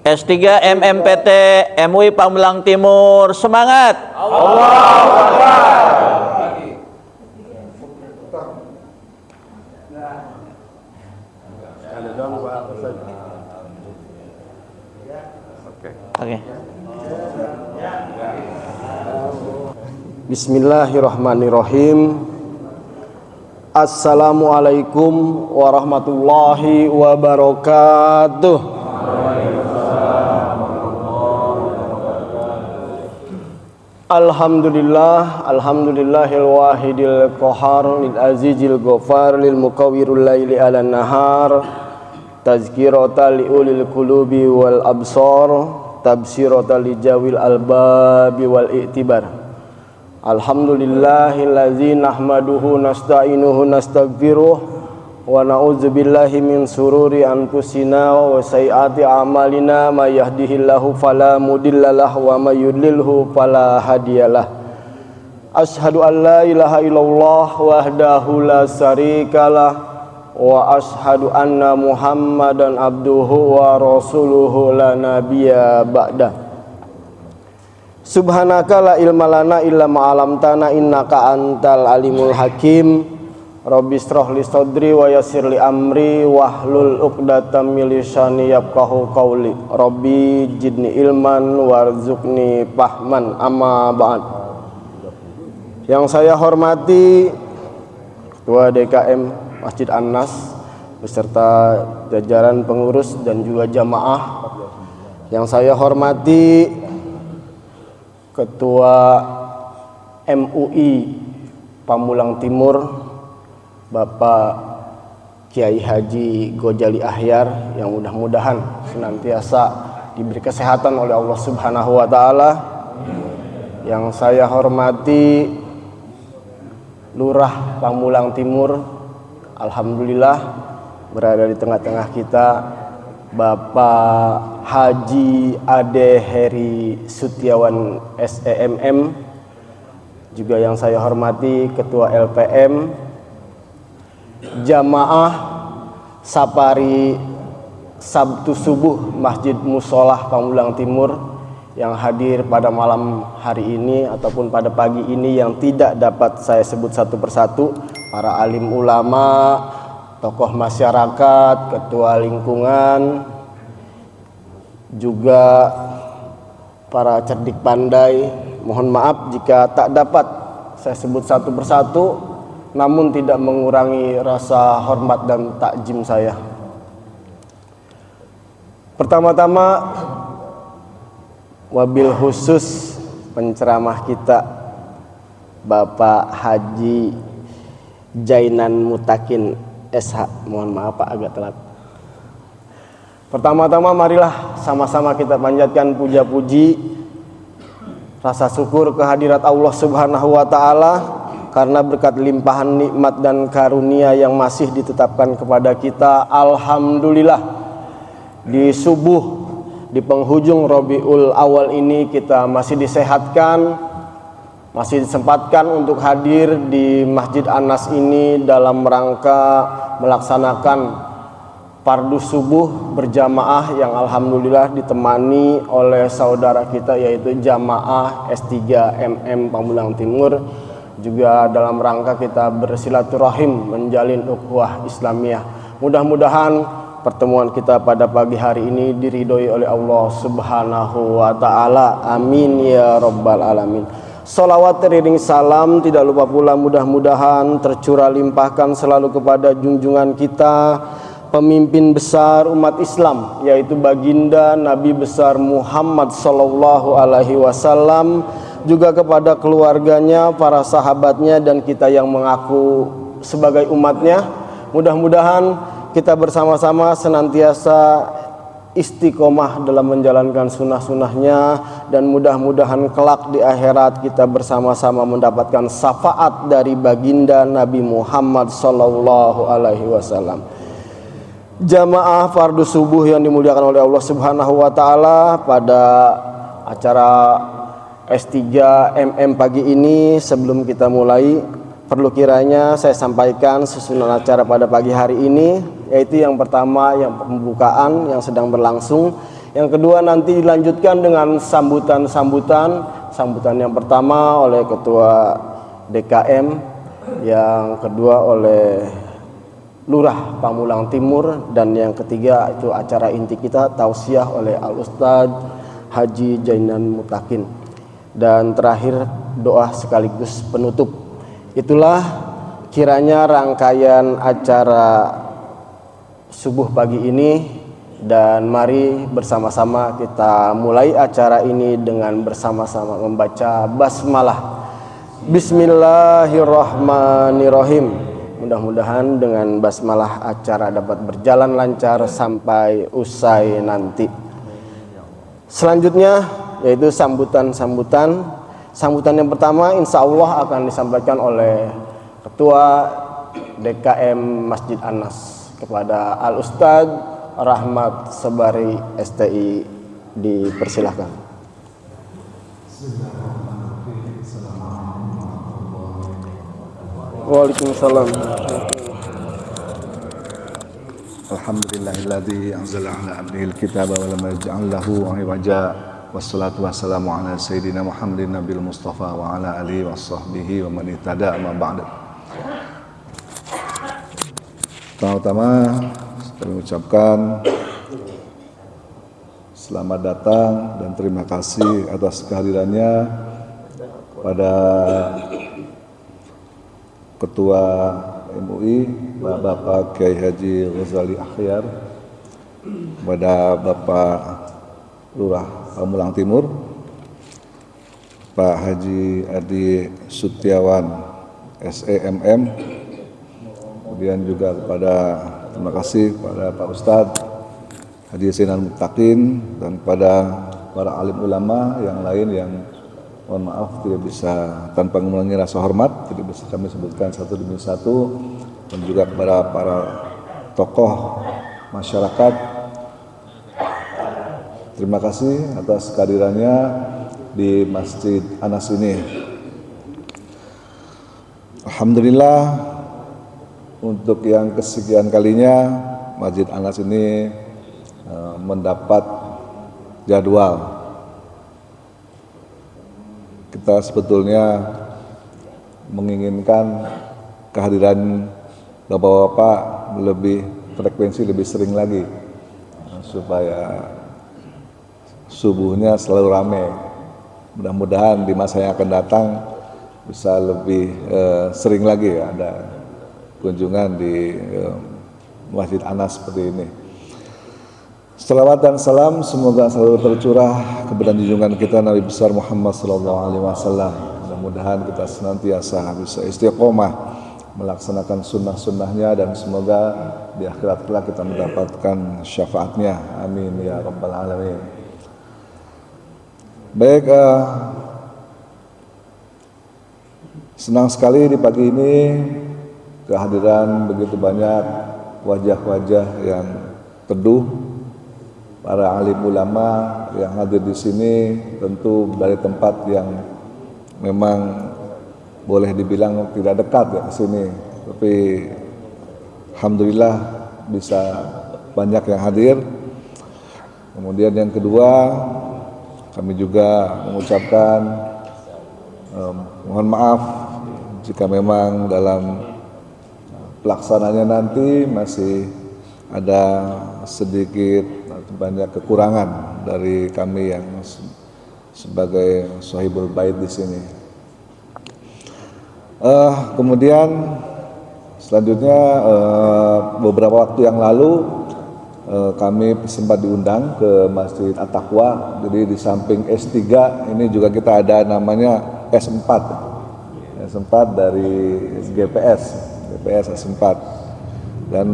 S3 MMPT MUI Pamulang Timur, semangat. Allahu Akbar. Oke. Bismillahirrahmanirrahim. Assalamualaikum warahmatullahi wabarakatuh. Alhamdulillahil wahidil qahar lil azizil ghafar lil muqawwirul laili ala nahar tazkiratan li ulil qulubi wal absar tabsiratan li jawil albabi wal i'tibar. Alhamdulillahillazi nahmaduhu nasta'inuhu nastaghfiruh wa na'udzubillahi min sururi anfusina wa sayyiati a'malina may yahdihillahu fala mudhillalah wa may yudlilhu fala hadiyalah. Asyhadu an la ilaha illallah wahdahu la syarikalah wa asyhadu anna Muhammadan abduhu wa rasuluhu la nabiyya ba'da. Subhanaka la ilma lana illa ma 'allamtana innaka antal alimul hakim. Rabbi shrah li sadri wa yassir li amri wahlul 'uqdatam min lisani yafqahu qawli. Rabbi zidni ilman warzuqni fahman, amma ba'd. Yang saya hormati Ketua DKM Masjid An-Nas beserta jajaran pengurus dan juga jamaah. Yang saya hormati Ketua MUI Pamulang Timur Bapak Kiai Haji Gojali Ahyar, yang mudah-mudahan senantiasa diberi kesehatan oleh Allah Subhanahu wa taala. Yang saya hormati Lurah Pamulang Timur, alhamdulillah berada di tengah-tengah kita Bapak Haji Ade Heri Sutiawan SEMM. Juga yang saya hormati Ketua LPM, jamaah Sapari Sabtu Subuh Masjid Musholah Pamulang Timur yang hadir pada malam hari ini ataupun pada pagi ini, yang tidak dapat saya sebut satu persatu, para alim ulama, tokoh masyarakat, ketua lingkungan, juga para cerdik pandai. Mohon maaf jika tak dapat saya sebut satu persatu, namun tidak mengurangi rasa hormat dan takjim saya. Pertama-tama, wabil khusus penceramah kita Bapak Haji Jainan Mutakin SH. Mohon maaf Pak, agak telat. Pertama-tama marilah sama-sama kita panjatkan puja-puji, rasa syukur kehadirat Allah Subhanahu wa taala karena berkat limpahan nikmat dan karunia yang masih ditetapkan kepada kita. Alhamdulillah, di subuh di penghujung Rabiul Awal ini kita masih disehatkan, masih disempatkan untuk hadir di Masjid An-Nas ini dalam rangka melaksanakan fardu subuh berjamaah yang alhamdulillah ditemani oleh saudara kita yaitu jamaah S3 MM Pamulang Timur. Juga dalam rangka kita bersilaturahim, menjalin ukhuwah Islamiyah. Mudah-mudahan pertemuan kita pada pagi hari ini diridhoi oleh Allah Subhanahu wa taala. Amin ya rabbal alamin. Salawat teriring salam tidak lupa pula mudah-mudahan tercurah limpahkan selalu kepada junjungan kita, pemimpin besar umat Islam, yaitu baginda Nabi besar Muhammad sallallahu alaihi wasallam, juga kepada keluarganya, para sahabatnya, dan kita yang mengaku sebagai umatnya. Mudah-mudahan kita bersama-sama senantiasa istiqomah dalam menjalankan sunnah-sunnahnya, dan mudah-mudahan kelak di akhirat kita bersama-sama mendapatkan syafaat dari baginda Nabi Muhammad sallallahu alaihi wasallam. Jamaah fardu subuh yang dimuliakan oleh Allah Subhanahu wa taala, pada acara S3 MM pagi ini, sebelum kita mulai, perlu kiranya saya sampaikan susunan acara pada pagi hari ini, yaitu yang pertama yang pembukaan yang sedang berlangsung, Yang kedua nanti dilanjutkan dengan sambutan yang pertama oleh Ketua DKM, yang kedua oleh Lurah Pamulang Timur, dan yang ketiga itu acara inti kita tausiah oleh Al Ustadz Haji Jainan Mutakin, dan terakhir doa sekaligus penutup. Itulah kiranya rangkaian acara subuh pagi ini, dan mari bersama-sama kita mulai acara ini dengan bersama-sama membaca basmalah. Bismillahirrahmanirrahim. Mudah-mudahan dengan basmalah acara dapat berjalan lancar sampai usai nanti. Selanjutnya yaitu sambutan yang pertama insya Allah akan disampaikan oleh Ketua DKM Masjid Anas kepada Al Ustadz Rahmat Sobari STI, dipersilahkan. Waalaikumsalam. Alhamdulillahilladzi anzala ala abdihil kitaba wa lam yaj'al lahu 'iwaja, wassalatu wassalamu ala sayyidina Muhammadin nabil mustafa wa ala alihi washabbihi wa man ihtada amma ba'd. Pertama-tama kami ucapkan selamat datang dan terima kasih atas kehadirannya pada Ketua MUI Bapak Kiai Haji Ghazali Akhyar, pada Bapak Lurah Pamulang Timur, Pak Haji Adi Sutiawan SEMM, kemudian juga kepada terima kasih kepada Pak Ustadz Haji Jainan Mutakin, dan pada para alim ulama yang lain yang mohon maaf tidak bisa tanpa mengurangi rasa hormat tidak bisa kami sebutkan satu demi satu, dan juga kepada para tokoh masyarakat. Terima kasih atas kehadirannya di Masjid Anas ini. Alhamdulillah, untuk yang kesekian kalinya Masjid Anas ini mendapat jadwal. Kita sebetulnya menginginkan kehadiran bapak-bapak lebih frekuensi, lebih sering lagi, supaya subuhnya selalu ramai. Mudah-mudahan di masa yang akan datang bisa lebih sering lagi ada kunjungan di Masjid Anas seperti ini. Salawat dan salam semoga selalu tercurah kepada junjungan kita Nabi besar Muhammad SAW. Mudah-mudahan kita senantiasa bisa istiqomah melaksanakan sunnah-sunnahnya, dan semoga di akhirat kelak kita mendapatkan syafaatnya. Amin ya rabbal alamin. Baik, senang sekali di pagi ini kehadiran begitu banyak wajah-wajah yang teduh, para alim ulama yang hadir di sini, tentu dari tempat yang memang boleh dibilang tidak dekat ya ke sini, tapi alhamdulillah bisa banyak yang hadir. Kemudian yang kedua, kami juga mengucapkan mohon maaf jika memang dalam pelaksananya nanti masih ada sedikit banyak kekurangan dari kami yang sebagai Sohibul Bait di sini. Kemudian selanjutnya beberapa waktu yang lalu kami sempat diundang ke Masjid At-Taqwa. Jadi di samping S3 ini juga kita ada namanya S4 dari GPS S4, dan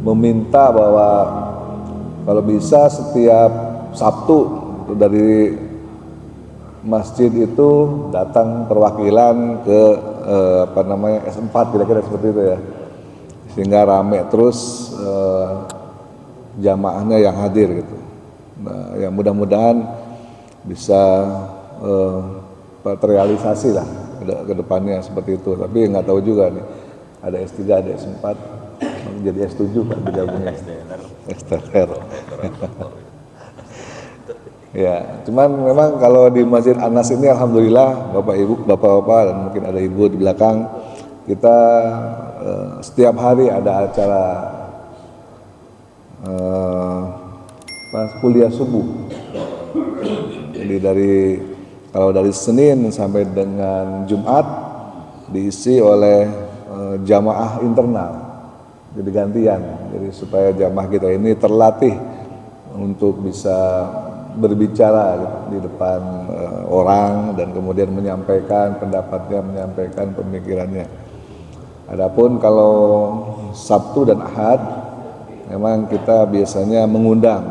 meminta bahwa kalau bisa setiap Sabtu dari masjid itu datang perwakilan ke S4, kira-kira seperti itu ya, sehingga rame terus jamaahnya yang hadir gitu. Nah, yang mudah-mudahan bisa terrealisasi lah ke depannya seperti itu. Tapi nggak tahu juga nih, ada S3, ada S4, jadi S7 kan digabungnya. STR. Ya, cuman memang kalau di Masjid Anas ini alhamdulillah Bapak Ibu, Bapak-bapak dan mungkin ada Ibu di belakang, kita setiap hari ada acara kuliah subuh. Jadi kalau dari Senin sampai dengan Jumat diisi oleh jamaah internal. Jadi gantian. Jadi supaya jamaah kita ini terlatih untuk bisa berbicara di depan orang dan kemudian menyampaikan pendapatnya, menyampaikan pemikirannya. Adapun kalau Sabtu dan Ahad memang kita biasanya mengundang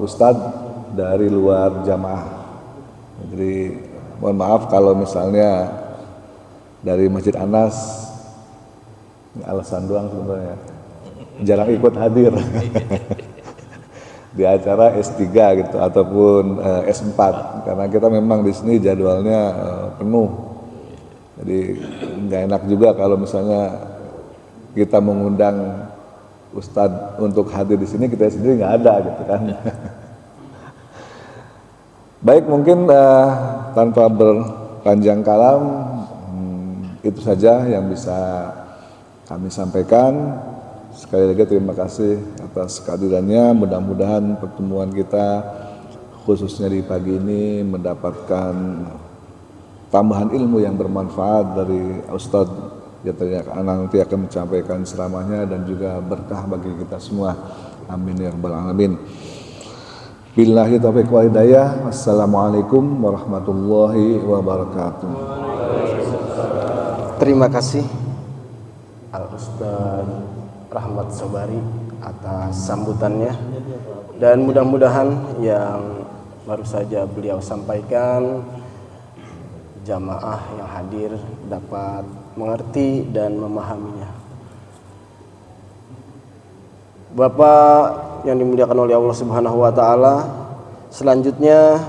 ustadz dari luar jamaah. Jadi mohon maaf kalau misalnya dari Masjid Anas, ini alasan doang sebenarnya, jarang ikut hadir di acara S3 gitu ataupun S4 karena kita memang di sini jadwalnya penuh. Jadi nggak enak juga kalau misalnya kita mengundang ustadz untuk hadir di sini, kita sendiri nggak ada gitu kan. Baik, mungkin tanpa berpanjang kalam, itu saja yang bisa kami sampaikan. Sekali lagi terima kasih atas kehadirannya. Mudah-mudahan pertemuan kita khususnya di pagi ini mendapatkan tambahan ilmu yang bermanfaat dari Ustadz yang nanti akan menyampaikan ceramahnya dan juga berkah bagi kita semua. Amin ya rabbal alamin. Billahi taufiq wal hidayah. Wassalamualaikum warahmatullahi wabarakatuh. Terima kasih Al Ustaz Rahmat Sobari atas sambutannya, dan mudah-mudahan yang baru saja beliau sampaikan jamaah yang hadir dapat mengerti dan memahaminya. Bapak yang dimuliakan oleh Allah Subhanahu wa taala, selanjutnya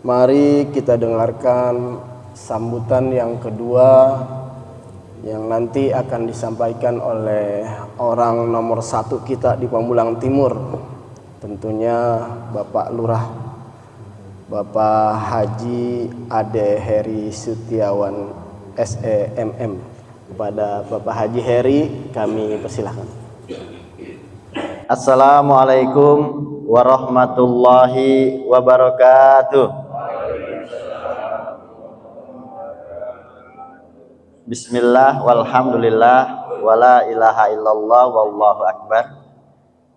mari kita dengarkan sambutan yang kedua yang nanti akan disampaikan oleh orang nomor 1 kita di Pamulang Timur, tentunya Bapak Lurah, Bapak Haji Ade Heri Sutiawan SEMM. Kepada Bapak Haji Heri kami persilahkan. Assalamualaikum warahmatullahi wabarakatuh. Bismillah walhamdulillah wala ilaha illallah wallahu akbar.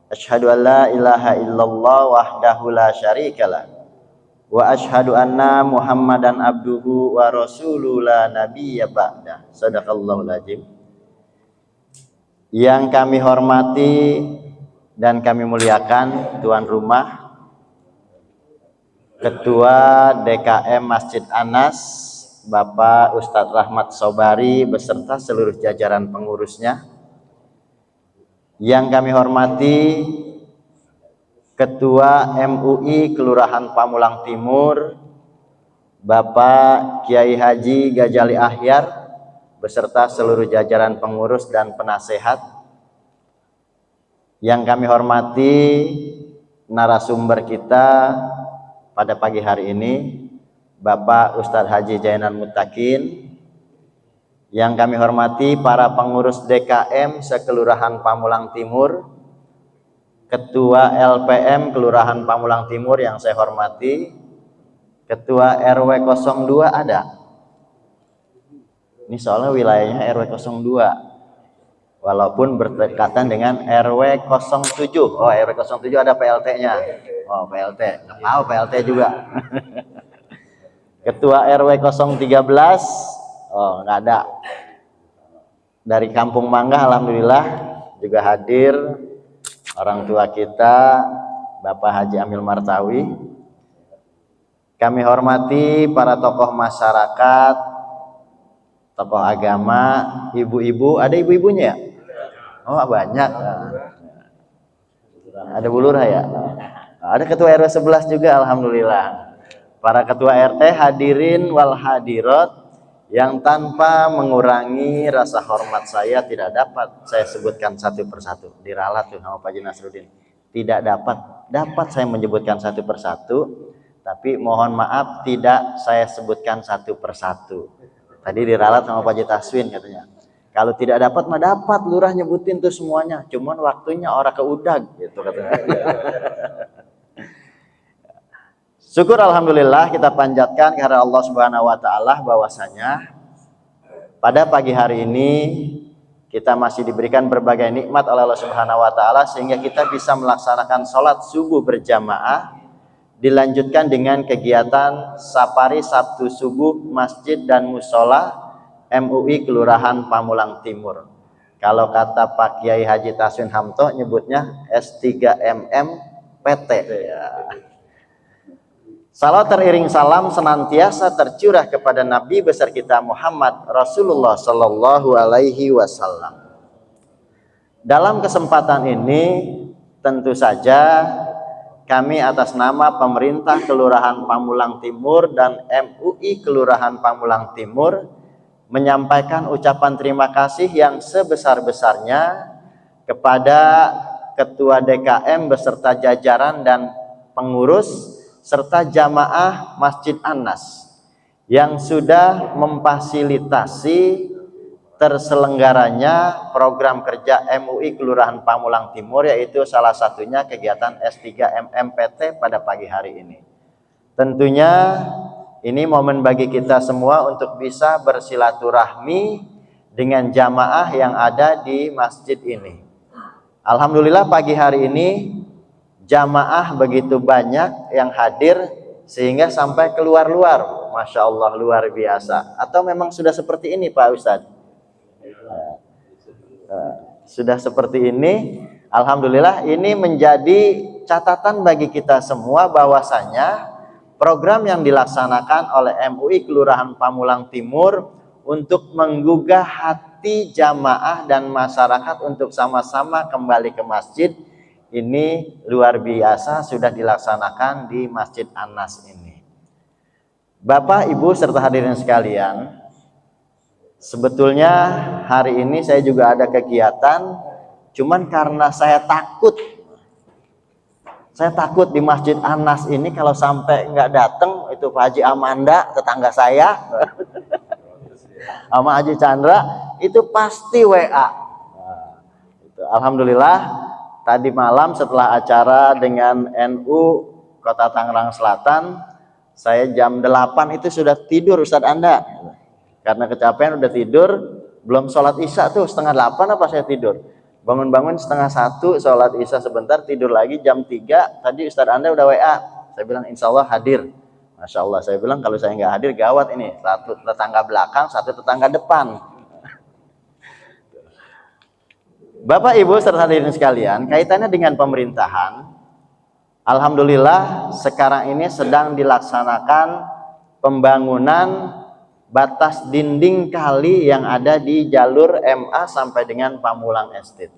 Asyhadu an la ilaha illallah wahdahu la syarikalah wa asyhadu anna Muhammadan abduhu wa rasuluhu la nabiyya ba'da. Shadaqallahul azim. Yang kami hormati dan kami muliakan tuan rumah Ketua DKM Masjid Anas Bapak Ustadz Rahmat Sobari beserta seluruh jajaran pengurusnya. Yang kami hormati Ketua MUI Kelurahan Pamulang Timur Bapak Kiai Haji Gajali Ahyar beserta seluruh jajaran pengurus dan penasehat. Yang kami hormati narasumber kita pada pagi hari ini Bapak Ustadz Haji Jainan Mutakin. Yang kami hormati para pengurus DKM sekelurahan Pamulang Timur, Ketua LPM Kelurahan Pamulang Timur yang saya hormati, Ketua RW 02 ada. Ini soalnya wilayahnya RW 02. Walaupun berdekatan dengan RW 07. Oh, RW 07 ada PLT-nya. Oh, PLT. Nggak tahu PLT juga. Ketua RW 013. Oh, nggak ada. Dari Kampung Mangga alhamdulillah juga hadir orang tua kita Bapak Haji Amil Martawi. Kami hormati para tokoh masyarakat, tokoh agama, ibu-ibu. Ada ibu-ibunya? Oh, banyak. Ada Bu Lurah ya? Ada Ketua RW 11 juga alhamdulillah. Para ketua RT hadirin wal hadirat yang tanpa mengurangi rasa hormat saya tidak dapat saya sebutkan satu persatu. Diralat tuh sama Pak Haji Nasruddin. Tidak dapat dapat saya menyebutkan satu persatu, tapi mohon maaf tidak saya sebutkan satu persatu. Tadi diralat sama Pak Haji Taswin katanya. Kalau tidak dapat mah dapat, lurah nyebutin tuh semuanya. Cuman waktunya orang keudag gitu katanya. Syukur alhamdulillah kita panjatkan kepada Allah Subhanahu wa taala bahwasanya pada pagi hari ini kita masih diberikan berbagai nikmat oleh Allah Subhanahu wa taala sehingga kita bisa melaksanakan sholat subuh berjamaah, dilanjutkan dengan kegiatan safari Sabtu subuh masjid dan musola MUI Kelurahan Pamulang Timur. Kalau kata Pak Kiai Haji Taswin Hamto nyebutnya S3MM PT ya. Salawat teriring salam senantiasa tercurah kepada Nabi besar kita Muhammad Rasulullah Sallallahu Alaihi Wasallam. Dalam kesempatan ini tentu saja kami atas nama pemerintah Kelurahan Pamulang Timur dan MUI Kelurahan Pamulang Timur menyampaikan ucapan terima kasih yang sebesar-besarnya kepada Ketua DKM beserta jajaran dan pengurus serta jamaah Masjid An-Nas yang sudah memfasilitasi terselenggaranya program kerja MUI Kelurahan Pamulang Timur, yaitu salah satunya kegiatan S3MMPT pada pagi hari ini. Tentunya ini momen bagi kita semua untuk bisa bersilaturahmi dengan jamaah yang ada di masjid ini. Alhamdulillah pagi hari ini jamaah begitu banyak yang hadir sehingga sampai keluar-luar. Masya Allah luar biasa. Atau memang sudah seperti ini Pak Ustadz? Sudah seperti ini. Alhamdulillah ini menjadi catatan bagi kita semua bahwasanya program yang dilaksanakan oleh MUI Kelurahan Pamulang Timur untuk menggugah hati jamaah dan masyarakat untuk sama-sama kembali ke masjid ini luar biasa sudah dilaksanakan di Masjid An-Nas ini. Bapak, Ibu serta hadirin sekalian, sebetulnya hari ini saya juga ada kegiatan, cuman karena saya takut di Masjid An-Nas ini kalau sampai nggak datang itu Pak Haji Amanda tetangga saya sama Haji Chandra itu pasti WA. Alhamdulillah tadi malam setelah acara dengan NU Kota Tangerang Selatan, saya jam 8 itu sudah tidur Ustadz Anda. Karena kecapean udah tidur, belum sholat isya tuh setengah 8 apa saya tidur. Bangun-bangun setengah 1, sholat isya sebentar, tidur lagi jam 3, tadi Ustadz Anda udah WA. Saya bilang insya Allah hadir. Masya Allah, saya bilang kalau saya nggak hadir gawat ini. Satu tetangga belakang, satu tetangga depan. Bapak Ibu serta hadirin sekalian, kaitannya dengan pemerintahan, alhamdulillah sekarang ini sedang dilaksanakan pembangunan batas dinding kali yang ada di jalur MA sampai dengan Pamulang Estate.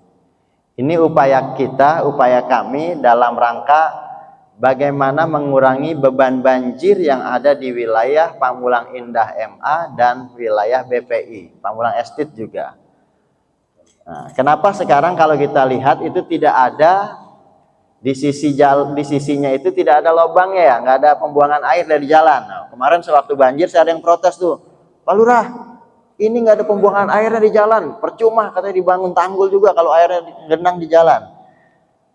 Ini upaya kita, upaya kami dalam rangka bagaimana mengurangi beban banjir yang ada di wilayah Pamulang Indah MA dan wilayah BPI, Pamulang Estate juga. Nah, kenapa sekarang kalau kita lihat itu tidak ada di sisinya itu tidak ada lubangnya ya, nggak ada pembuangan air dari jalan. Nah, kemarin sewaktu banjir saya ada yang protes tuh, Pak Lurah, ini nggak ada pembuangan airnya di jalan, percuma katanya dibangun tanggul juga kalau airnya genang di jalan.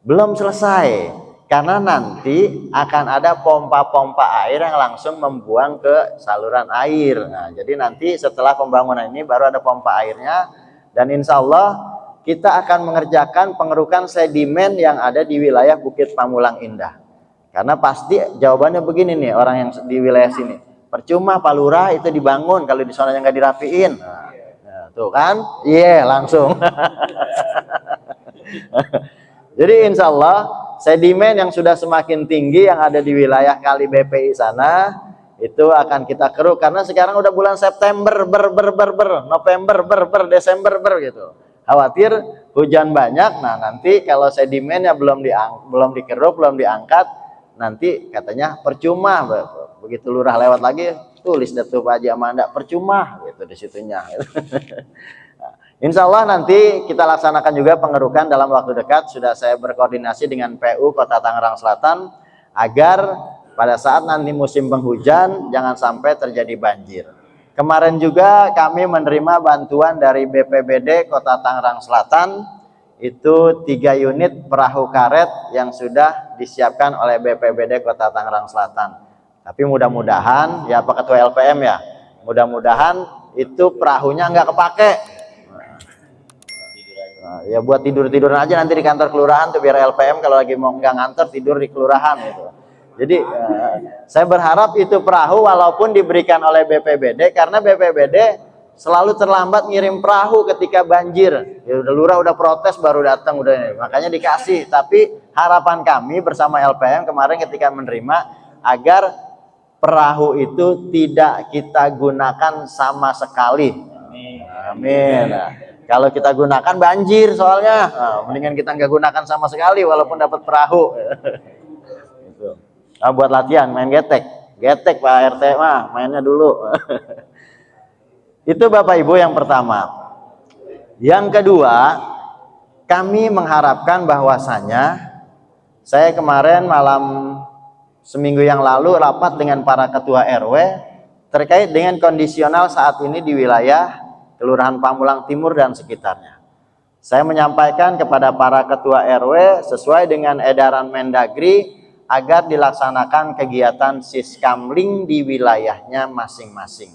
Belum selesai, karena nanti akan ada pompa-pompa air yang langsung membuang ke saluran air. Nah, jadi nanti setelah pembangunan ini baru ada pompa airnya. Dan insya Allah kita akan mengerjakan pengerukan sedimen yang ada di wilayah Bukit Pamulang Indah. Karena pasti jawabannya begini nih orang yang di wilayah sini. Percuma Pak Lurah itu dibangun kalau di sana nggak dirapiin. Nah, tuh kan? Iya langsung. Jadi insya Allah sedimen yang sudah semakin tinggi yang ada di wilayah Kali BPI sana itu akan kita keruk karena sekarang udah bulan September November Desember gitu. Khawatir hujan banyak, nah nanti kalau sedimennya belum dikeruk, belum diangkat, nanti katanya percuma. Begitu lurah lewat lagi tulis datu Pak Haji Amanda percuma gitu di situnya. Insya Allah nanti kita laksanakan juga pengerukan dalam waktu dekat. Sudah saya berkoordinasi dengan PU Kota Tangerang Selatan agar pada saat nanti musim penghujan jangan sampai terjadi banjir. Kemarin juga kami menerima bantuan dari BPBD Kota Tangerang Selatan, itu 3 unit perahu karet yang sudah disiapkan oleh BPBD Kota Tangerang Selatan. Tapi mudah-mudahan, ya Pak Ketua LPM ya, mudah-mudahan itu perahunya nggak kepake. Nah, ya buat tidur-tiduran aja nanti di kantor kelurahan tuh, biar LPM kalau lagi mau nggak ngantor tidur di kelurahan gitu. Jadi saya berharap itu perahu walaupun diberikan oleh BPBD, karena BPBD selalu terlambat ngirim perahu ketika banjir. Ya udah lurah udah protes baru datang udah ini. Makanya dikasih. Tapi harapan kami bersama LPM kemarin ketika menerima agar perahu itu tidak kita gunakan sama sekali. Amin. Nah, kalau kita gunakan banjir soalnya. Nah, mendingan kita nggak gunakan sama sekali walaupun dapat perahu. Gitu. Nah, buat latihan main getek Pak RT mah mainnya dulu. Itu Bapak Ibu yang pertama. Yang kedua, kami mengharapkan bahwasanya saya kemarin malam seminggu yang lalu rapat dengan para ketua RW terkait dengan kondisional saat ini di wilayah Kelurahan Pamulang Timur dan sekitarnya. Saya menyampaikan kepada para ketua RW sesuai dengan edaran Mendagri agar dilaksanakan kegiatan siskamling di wilayahnya masing-masing.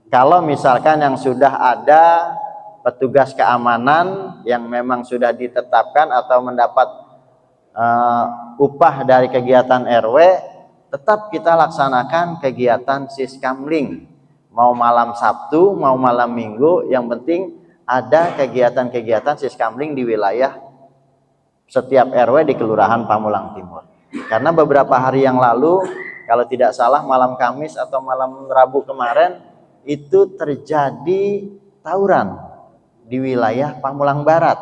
Kalau misalkan yang sudah ada petugas keamanan yang memang sudah ditetapkan atau mendapat upah dari kegiatan RW, tetap kita laksanakan kegiatan siskamling. Mau malam Sabtu, mau malam Minggu, yang penting ada kegiatan-kegiatan siskamling di wilayah setiap RW di Kelurahan Pamulang Timur. Karena beberapa hari yang lalu, kalau tidak salah malam Kamis atau malam Rabu kemarin, itu terjadi tawuran di wilayah Pamulang Barat,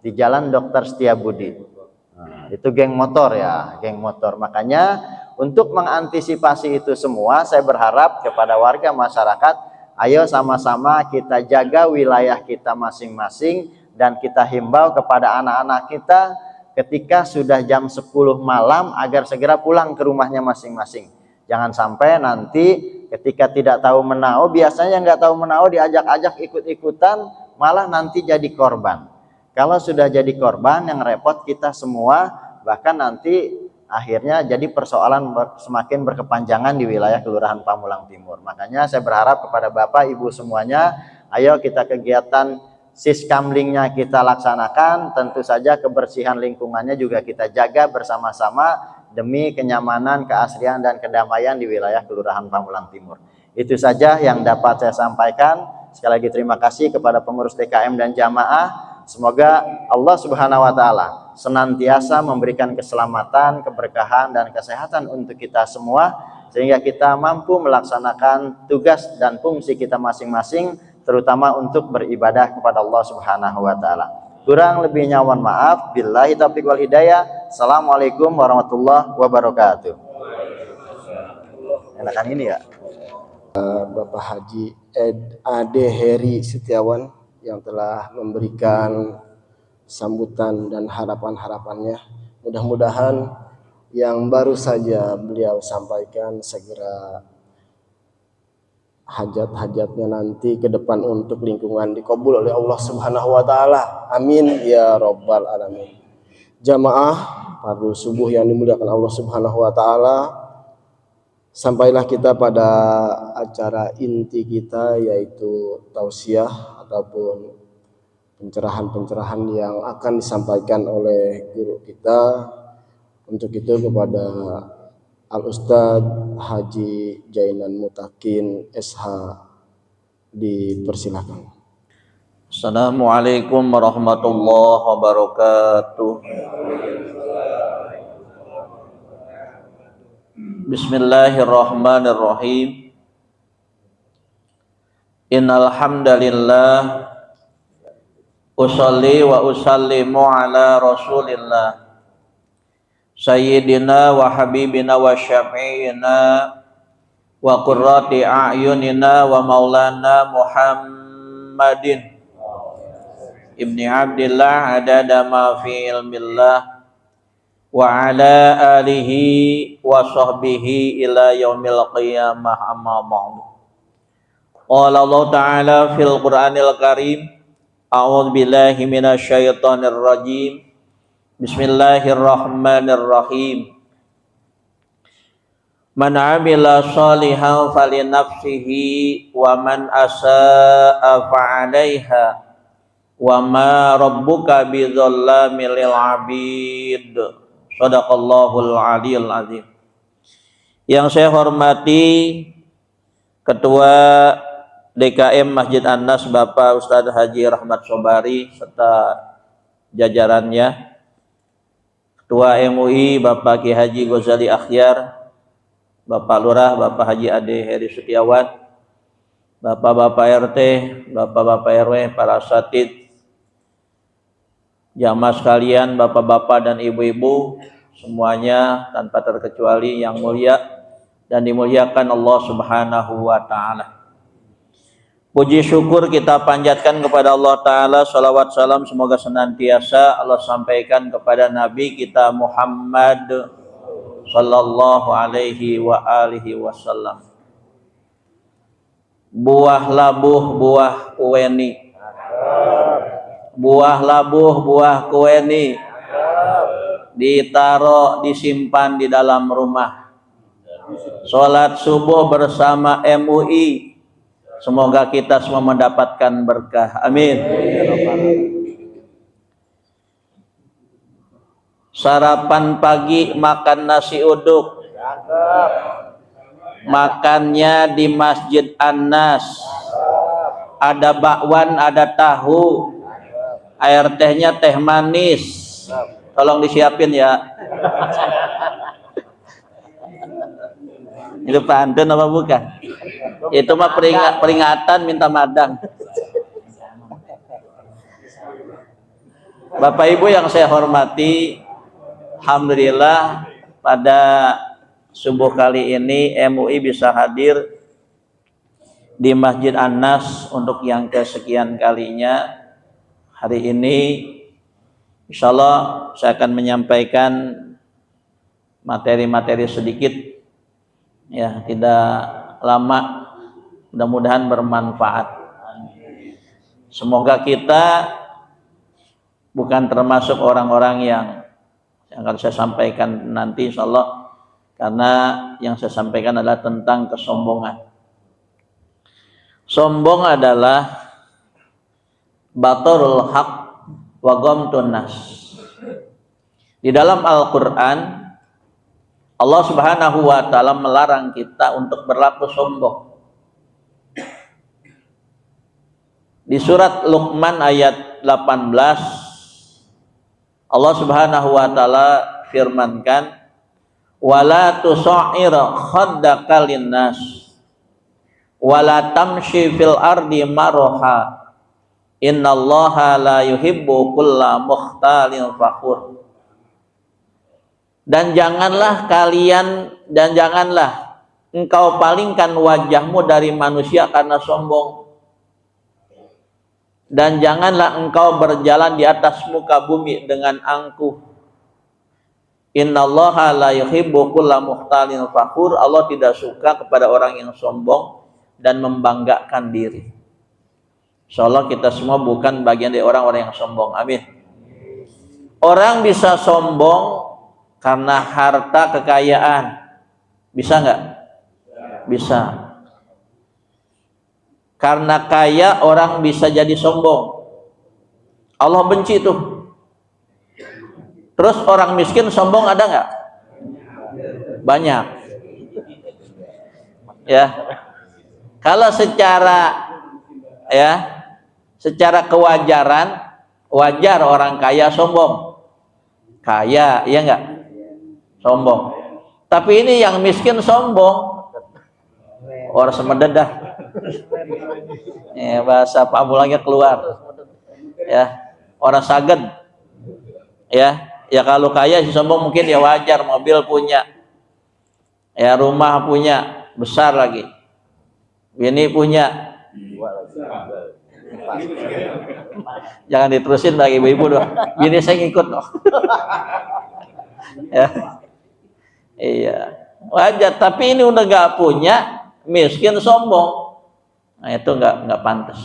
di Jalan Dr. Setiabudi. Nah, itu geng motor ya, geng motor. Makanya untuk mengantisipasi itu semua, saya berharap kepada warga masyarakat, ayo sama-sama kita jaga wilayah kita masing-masing, dan kita himbau kepada anak-anak kita ketika sudah jam 10 malam agar segera pulang ke rumahnya masing-masing. Jangan sampai nanti ketika tidak tahu menau, biasanya nggak tahu menau diajak-ajak ikut-ikutan, malah nanti jadi korban. Kalau sudah jadi korban, yang repot kita semua, bahkan nanti akhirnya jadi persoalan semakin berkepanjangan di wilayah Kelurahan Pamulang Timur. Makanya saya berharap kepada Bapak Ibu semuanya, ayo kita kegiatan siskamlingnya kita laksanakan, tentu saja kebersihan lingkungannya juga kita jaga bersama-sama demi kenyamanan, keasrian dan kedamaian di wilayah Kelurahan Pamulang Timur. Itu saja yang dapat saya sampaikan. Sekali lagi terima kasih kepada pengurus TKM dan jamaah. Semoga Allah Subhanahu wa taala senantiasa memberikan keselamatan, keberkahan dan kesehatan untuk kita semua sehingga kita mampu melaksanakan tugas dan fungsi kita masing-masing, terutama untuk beribadah kepada Allah Subhanahu wa taala. Kurang lebihnya mohon maaf. Billahi taufiq wal hidayah. Assalamualaikum warahmatullahi wabarakatuh. Enakan ini ya. Bapak Haji Ade Heri Setiawan yang telah memberikan sambutan dan harapan-harapannya. Mudah-mudahan yang baru saja beliau sampaikan segera hajat-hajatnya nanti ke depan untuk lingkungan dikabul oleh Allah Subhanahu wa taala. Amin ya rabbal alamin. Jamaah fardu subuh yang dimuliakan Allah Subhanahu wa taala, sampailah kita pada acara inti kita, yaitu tausiah ataupun pencerahan-pencerahan yang akan disampaikan oleh guru kita. Untuk itu kepada Al-Ustadz Haji Jainan Mutakin SH dipersilakan. Assalamualaikum warahmatullahi wabarakatuh. Bismillahirrahmanirrahim. Innal hamdalillah usolli wa usallimu ala Rasulillah Sayyidina wa habibina wa syafi'ina wa qurrati a'yunina wa maulana Muhammadin Muhammadin ibni Abdillah adada ma fi ilmillah wa ala alihi wa sahbihi ila yaumil qiyamah amma ba'du. Qala Allah Ta'ala fil Qur'anil Karim, a'udzu billahi minasy syaithanir rajim. Bismillahirrahmanirrahim. Man 'amila shalihan falinafsihi wa man asaa fa'alaiha wa ma rabbuka bidzallamil lil 'abid. Shadaqallahul 'aliyyul 'azim. Yang saya hormati Ketua DKM Masjid An-Nas Bapak Ustadz Haji Rahmat Sobari serta jajarannya, Ketua MUI Bapak Ki Haji Ghazali Akhyar, Bapak Lurah Bapak Haji Ade Heri Setiawan, Bapak-bapak RT, Bapak-bapak RW, para asatidz, jamaah sekalian, bapak-bapak dan ibu-ibu semuanya tanpa terkecuali yang mulia dan dimuliakan Allah Subhanahu wa Ta'ala. Puji syukur kita panjatkan kepada Allah Ta'ala. Salawat salam semoga senantiasa Allah sampaikan kepada Nabi kita Muhammad sallallahu alaihi wa alihi wasallam. Buah labuh, buah kuweni. Buah labuh, buah kuweni. Ditaruh, disimpan di dalam rumah. Sholat subuh bersama MUI. Semoga kita semua mendapatkan berkah. Amin. Sarapan pagi makan nasi uduk. Makannya di Masjid An-Nas. Ada bakwan, ada tahu. Air tehnya teh manis. Tolong disiapin ya. Itu pantun apa bukan? Itu mah peringatan minta madang. Bapak Ibu yang saya hormati, alhamdulillah pada subuh kali ini MUI bisa hadir di Masjid An-Nas untuk yang kesekian kalinya. Hari ini insya Allah saya akan menyampaikan materi-materi sedikit, ya, tidak lama, mudah-mudahan bermanfaat. Semoga kita bukan termasuk orang-orang yang akan saya sampaikan nanti insya Allah, karena yang saya sampaikan adalah tentang kesombongan. Sombong adalah batarul haq wa ghamtun nas. Di dalam Al-Qur'an Allah Subhanahu wa Ta'ala melarang kita untuk berlaku sombong. Di surat Luqman ayat 18 Allah Subhanahu wa Ta'ala firmankan, wala tusa'ir khaddaka linnas wala tamshi fil ardi maraha innallaha la yuhibbu kulla mukhtalin fakhur. Dan janganlah engkau palingkan wajahmu dari manusia karena sombong. Dan janganlah engkau berjalan di atas muka bumi dengan angkuh. Innallaha la yuhibbu kulla mukhtalin fakhur. Allah tidak suka kepada orang yang sombong dan membanggakan diri. Insyaallah kita semua bukan bagian dari orang-orang yang sombong. Amin. Orang bisa sombong karena harta kekayaan. Bisa nggak? Bisa. Karena kaya orang bisa jadi sombong. Allah benci tuh. Terus orang miskin sombong ada nggak? Banyak. Ya. Kalau secara kewajaran, wajar orang kaya sombong. Kaya, iya nggak? Sombong. Tapi ini yang miskin sombong. Orang semededah. Ya, bahasa Pak Mulanya keluar. Ya, orang saged. Ya kalau kaya si sombong mungkin ya wajar, mobil punya. Ya rumah punya, besar lagi. Bini punya. Jangan diterusin bagi ibu-ibu dong. Bini saya ngikut loh. Ya. Iya. Wajar, tapi ini udah gak punya, miskin sombong. Nah, itu nggak pantas.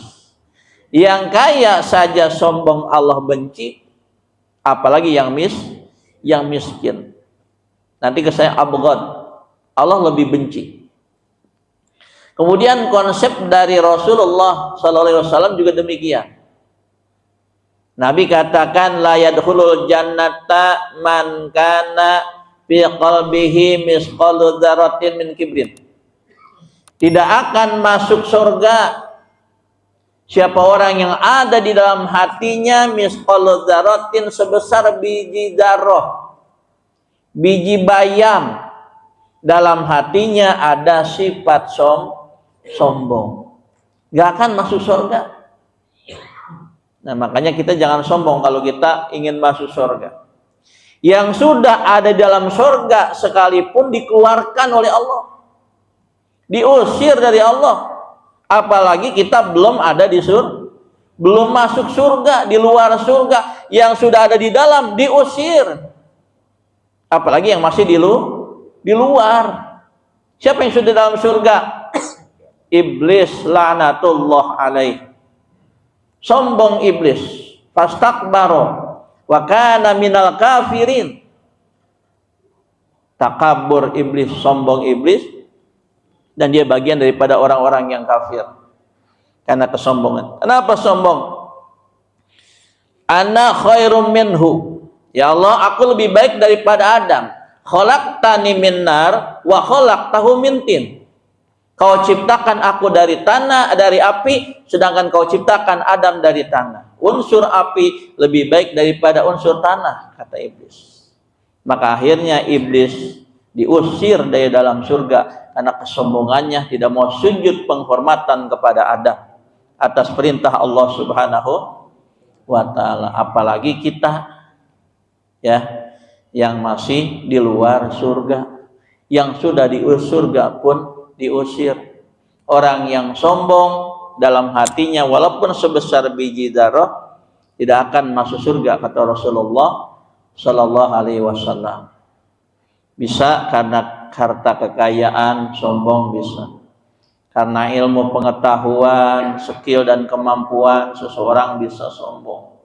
Yang kaya saja sombong Allah benci, apalagi yang miskin. Nanti ke saya abghad, Allah lebih benci. Kemudian konsep dari Rasulullah SAW juga demikian. Nabi katakan la yadkhulul jannata man kana fi qalbihi misqalu dzarratin min kibrin. Tidak akan masuk surga siapa orang yang ada di dalam hatinya misqalu dzarratin sebesar biji dzarrah, biji bayam. Dalam hatinya ada sifat sombong, gak akan masuk surga. Nah, makanya kita jangan sombong kalau kita ingin masuk surga. Yang sudah ada dalam surga sekalipun dikeluarkan oleh Allah, diusir dari Allah, apalagi kita belum ada di surga, belum masuk surga, di luar surga. Yang sudah ada di dalam diusir, apalagi yang masih di luar. Siapa yang sudah dalam surga? Iblis laknatullah alaih, sombong iblis, fastakbaro wa kana minal kafirin. Takabur iblis, sombong iblis, dan dia bagian daripada orang-orang yang kafir karena kesombongan. Kenapa sombong? Ana khairum minhu, ya Allah, aku lebih baik daripada Adam. Khalaqtani min nar wa khalaqtahu min tin. Kau ciptakan aku dari tanah, dari api, sedangkan kau ciptakan Adam dari tanah. Unsur api lebih baik daripada unsur tanah, kata iblis. Maka akhirnya iblis diusir dari dalam surga karena kesombongannya, tidak mau sujud penghormatan kepada Adam atas perintah Allah Subhanahu wa taala. Apalagi kita, ya, yang masih di luar surga, yang sudah di surga pun diusir. Orang yang sombong dalam hatinya walaupun sebesar biji dzarrah tidak akan masuk surga, kata Rasulullah sallallahu alaihi wasallam. Bisa karena harta kekayaan sombong, bisa karena ilmu pengetahuan, skill dan kemampuan seseorang bisa sombong.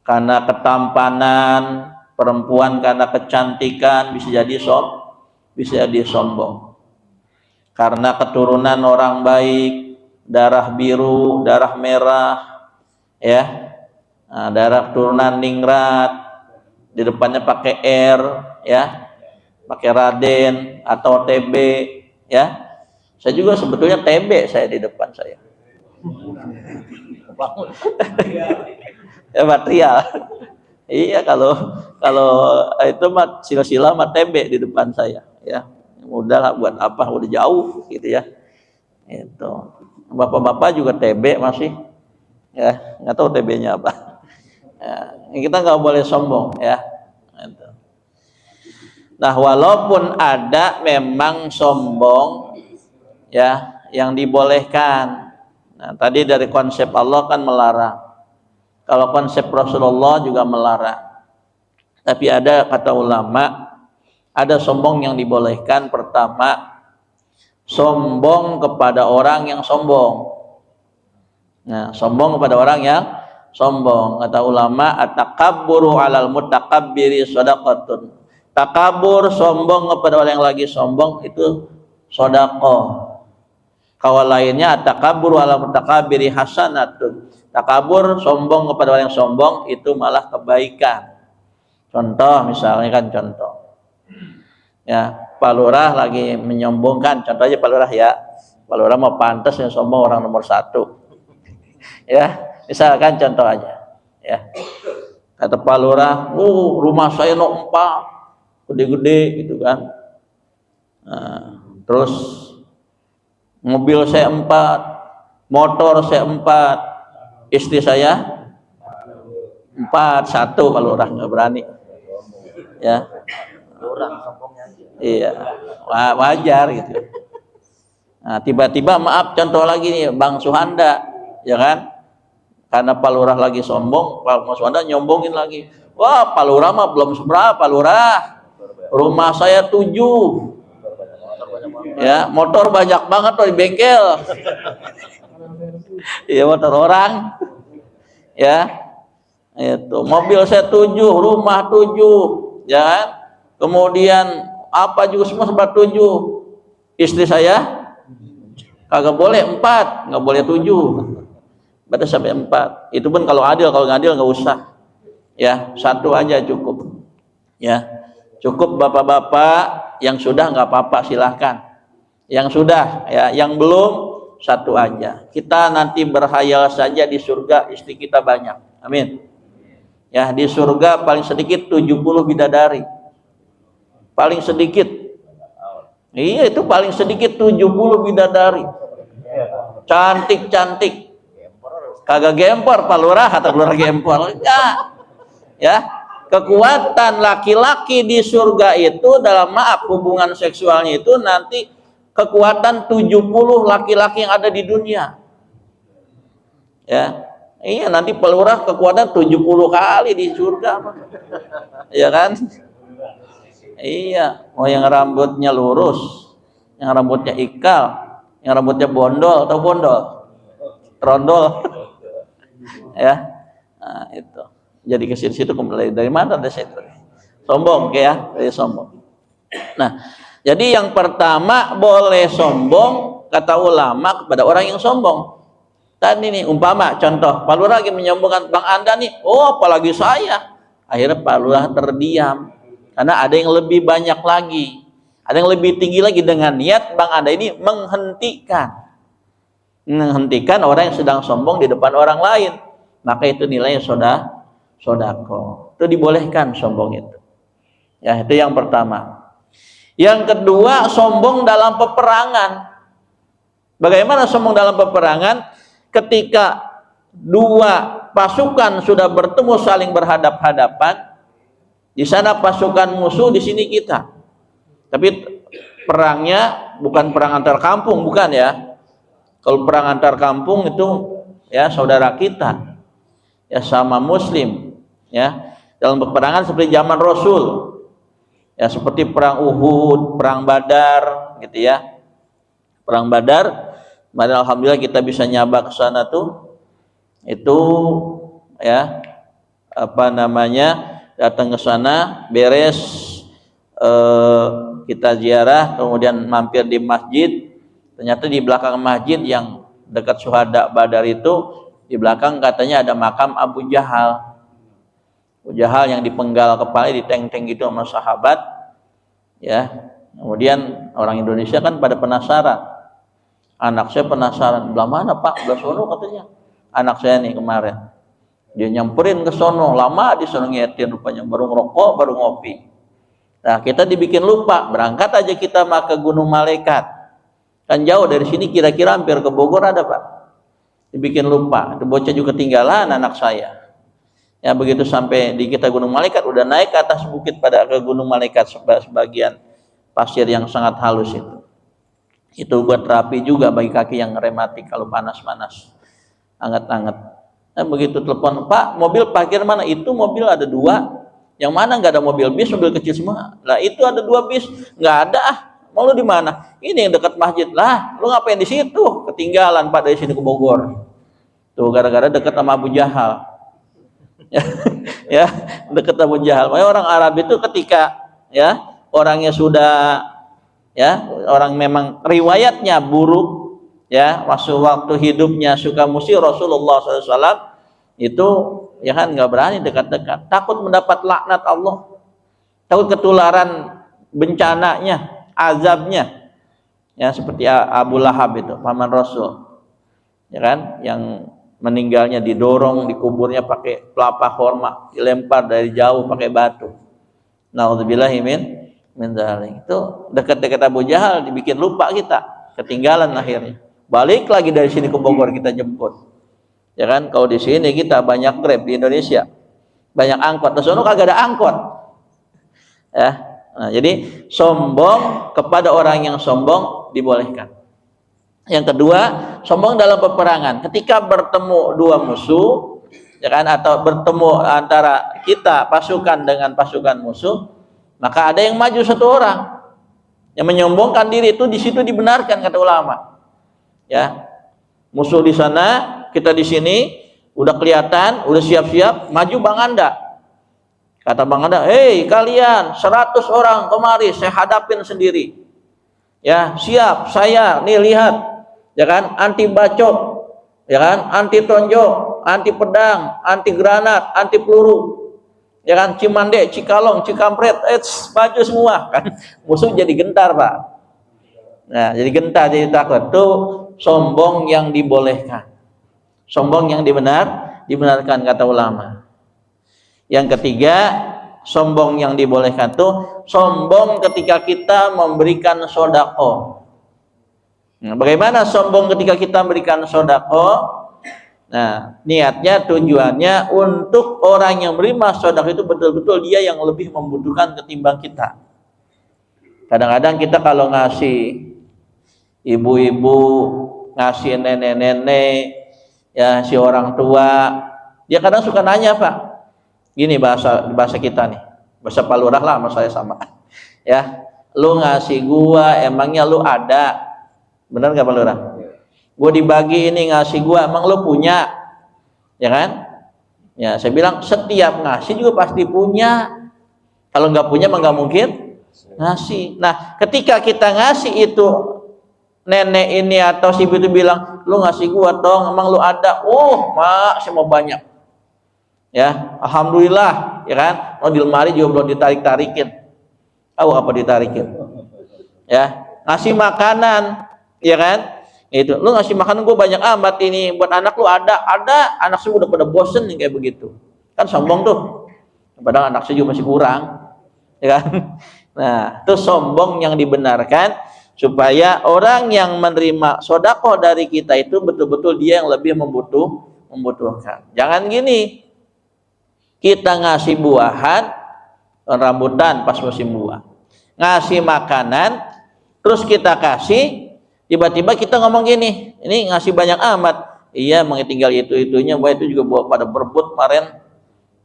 Karena ketampanan perempuan, karena kecantikan bisa jadi sombong. Karena keturunan orang baik, darah biru, darah merah, ya, nah, darah keturunan ningrat, di depannya pakai R, ya, pakai Raden atau TB, ya. Saya juga sebetulnya TB saya di depan saya. Ya, material. Iya, kalau itu mah sila-sila mah TB di depan saya, ya. Udahlah, buat apa, udah jauh gitu ya. Itu bapak-bapak juga TB masih, ya, nggak tahu TB-nya apa. Ya, kita nggak boleh sombong, ya. Itu. Nah, walaupun ada memang sombong, ya, yang dibolehkan. Nah, tadi dari konsep Allah kan melarang. Kalau konsep Rasulullah juga melarang. Tapi ada, kata ulama, ada sombong yang dibolehkan. Pertama, sombong kepada orang yang sombong. Nah, sombong kepada orang yang sombong. Kata ulama, at-takabburu 'alal mutakabbiri shadaqatun. Takabur, sombong kepada orang yang lagi sombong, itu sedekah. Kalau lainnya, at-takabburu 'alal mutakabbiri hasanatun. Takabur, sombong kepada orang yang sombong, itu malah kebaikan. Contoh, misalnya kan contoh, ya, Pak Lurah lagi menyombongkan, contoh aja Pak Lurah, ya, Pak Lurah mau pantas yang sombong orang nomor 1, ya, misalkan contoh aja, ya, kata Pak Lurah, rumah saya no 4, gede-gede gitu kan, nah, terus mobil saya 4, motor saya 4, istri saya 4, 1, Pak Lurah nggak berani, ya. Iya, wajar gitu. Nah, tiba-tiba, maaf, contoh lagi nih, Bang Suhanda, ya kan, Karena Pak Lurah lagi sombong, Pak Maswanda nyombongin lagi. Wah, Pak Lurah mah belum seberapa, Pak Lurah. Rumah saya 7. Ya, motor banyak banget tuh di bengkel. Iya, motor orang. Ya. Itu, mobil saya 7, rumah 7, ya kan? Kemudian apa juga semua sebab 7. Istri saya kagak boleh 4, nggak boleh 7. Batas sampai 4. Itu pun kalau adil, kalau nggak adil nggak usah. Ya, 1 aja cukup. Ya, cukup bapak-bapak yang sudah nggak apa-apa silahkan. Yang sudah, ya, yang belum 1 aja. Kita nanti berhayal saja di surga istri kita banyak. Amin. Ya, di surga paling sedikit 70 bidadari. Paling sedikit. Iya, itu paling sedikit 70 bidadari. Cantik-cantik. Kagak gempor Pak Lurah atau Lurah gempor. Ya. Ya. Kekuatan laki-laki di surga itu dalam hubungan seksualnya itu nanti kekuatan 70 laki-laki yang ada di dunia. Ya. Iya, nanti Pak Lurah kekuatan 70 kali di surga. Ya kan? Iya, mau yang rambutnya lurus, yang rambutnya ikal, yang rambutnya bondol atau bondol? Rondol. Ya. Nah, itu. Jadi ke situ kembali dari mana ada situ? Sombong ya, dari sombong. Nah, jadi yang pertama boleh sombong kata ulama kepada orang yang sombong. Tadi nih umpama contoh, Pak Lurah lagi menyombongkan Bang Anda nih, oh apalagi saya. Akhirnya Pak Lurah terdiam karena ada yang lebih banyak lagi, ada yang lebih tinggi lagi dengan niat Bang Anda ini menghentikan orang yang sedang sombong di depan orang lain. Maka itu nilainya sodako. Itu dibolehkan sombong itu. Ya, itu yang pertama. Yang kedua, sombong dalam peperangan. Bagaimana sombong dalam peperangan? Ketika 2 pasukan sudah bertemu saling berhadap-hadapan, di sana pasukan musuh, di sini kita. Tapi perangnya bukan perang antar kampung, bukan ya. Kalau perang antar kampung itu ya saudara kita. Ya sama muslim, ya. Dalam peperangan seperti zaman Rasul. Ya seperti perang Uhud, perang Badar gitu ya. Perang Badar, alhamdulillah kita bisa nyabak ke sana tuh. Itu ya datang ke sana, beres kita ziarah, kemudian mampir di masjid. Ternyata di belakang masjid yang dekat syuhada Badar itu, di belakang katanya ada makam Abu Jahal. Abu Jahal yang dipenggal kepala, diteng-teng gitu sama sahabat. Ya, kemudian orang Indonesia kan pada penasaran. Anak saya penasaran, belah mana Pak? Belah sono katanya. Anak saya nih kemarin. Dia nyamperin ke sono, lama di sono ngetin rupanya, baru ngerokok, baru ngopi. Nah, kita dibikin lupa, berangkat aja kita ke Gunung Malaikat. Kan jauh dari sini, kira-kira hampir ke Bogor ada Pak. Dibikin lupa, itu bocah juga ketinggalan anak saya. Ya begitu sampai di kita Gunung Malaikat, udah naik ke atas bukit pada ke Gunung Malaikat, sebagian pasir yang sangat halus itu. Itu buat terapi juga bagi kaki yang rematik kalau panas-panas, anget-anget. Nah, begitu telepon, Pak mobil parkir mana? Itu mobil ada 2, yang mana nggak ada mobil bis, mobil kecil semua. Lah itu ada 2 bis, nggak ada. Mau lu di mana? Ini yang dekat masjid. Lah, lu ngapain di situ? Ketinggalan Pak dari sini ke Bogor. Tuh gara-gara dekat sama Abu Jahal. Ya, dekat Abu Jahal. Makanya orang Arab itu ketika ya orangnya sudah ya orang memang riwayatnya buruk ya, waktu hidupnya suka musuh Rasulullah SAW itu ya kan nggak berani dekat-dekat, takut mendapat laknat Allah, takut ketularan bencananya, azabnya ya, seperti Abu Lahab itu paman Rasul ya kan, yang meninggalnya didorong dikuburnya pakai pelapa korma, dilempar dari jauh pakai batu. Nauzubillahi min dzalik. Itu dekat-dekat Abu Jahal dibikin lupa kita, ketinggalan akhirnya. Balik lagi dari sini ke Bogor kita jemput. Ya kan, kalau di sini kita banyak Grab di Indonesia. Banyak angkot, di sono kagak ada angkot. Ya. Nah, jadi sombong kepada orang yang sombong dibolehkan. Yang kedua, sombong dalam peperangan. Ketika bertemu dua musuh, ya kan, atau bertemu antara kita pasukan dengan pasukan musuh, maka ada yang maju satu orang yang menyombongkan diri, itu di situ dibenarkan kata ulama. Ya, musuh di sana, kita di sini, udah kelihatan, udah siap-siap, maju Bang Anda. Kata Bang Anda, hei kalian 100 orang kemari, saya hadapin sendiri. Ya, siap, saya, nih lihat. Ya kan, anti bacok, ya kan, anti tonjok, anti pedang, anti granat, anti peluru, ya kan, Cimande, Cikalong, Cikampret, maju semua kan, musuh jadi gentar Pak. Nah, jadi gentar, jadi takut. Itu sombong yang dibolehkan, sombong yang dibenarkan kata ulama. Yang ketiga, sombong yang dibolehkan tuh sombong ketika kita memberikan sodako. Nah, bagaimana sombong ketika kita memberikan sodako? Nah, niatnya, tujuannya untuk orang yang menerima sodako itu betul-betul dia yang lebih membutuhkan ketimbang kita. Kadang-kadang kita kalau ngasih ibu-ibu, ngasih nenek-nenek, ya si orang tua, dia kadang suka nanya Pak, gini bahasa kita nih, bahasa Palurah lah sama saya sama. Ya, lu ngasih gua, emangnya lu ada? Benar nggak Pak Lurah? Gue dibagi ini ngasih gue, emang lo punya? Ya kan? Ya, saya bilang setiap ngasih juga pasti punya. Kalau nggak punya, emang nggak mungkin ngasih. Nah, ketika kita ngasih itu, nenek ini atau si ibu itu bilang, lo ngasih gue dong, emang lo ada? Oh, mak, saya mau banyak. Ya, alhamdulillah, ya kan? Oh, di lemari juga belum ditarik-tarikin. Tahu apa ditarikin? Ya, ngasih makanan. Ya kan, itu lu ngasih makanan gue banyak amat ini buat anak lu, ada anak saya udah pada bosen nih kayak begitu kan, sombong tuh, padahal anak saya juga masih kurang, ya kan. Nah, itu sombong yang dibenarkan supaya orang yang menerima sodako dari kita itu betul-betul dia yang lebih membutuhkan. Jangan gini, kita ngasih buahan, rambutan pas musim buah, ngasih makanan, terus kita kasih, tiba-tiba kita ngomong gini, ini ngasih banyak amat, iya tinggal itu-itunya, buah itu juga bawa pada berebut kemarin,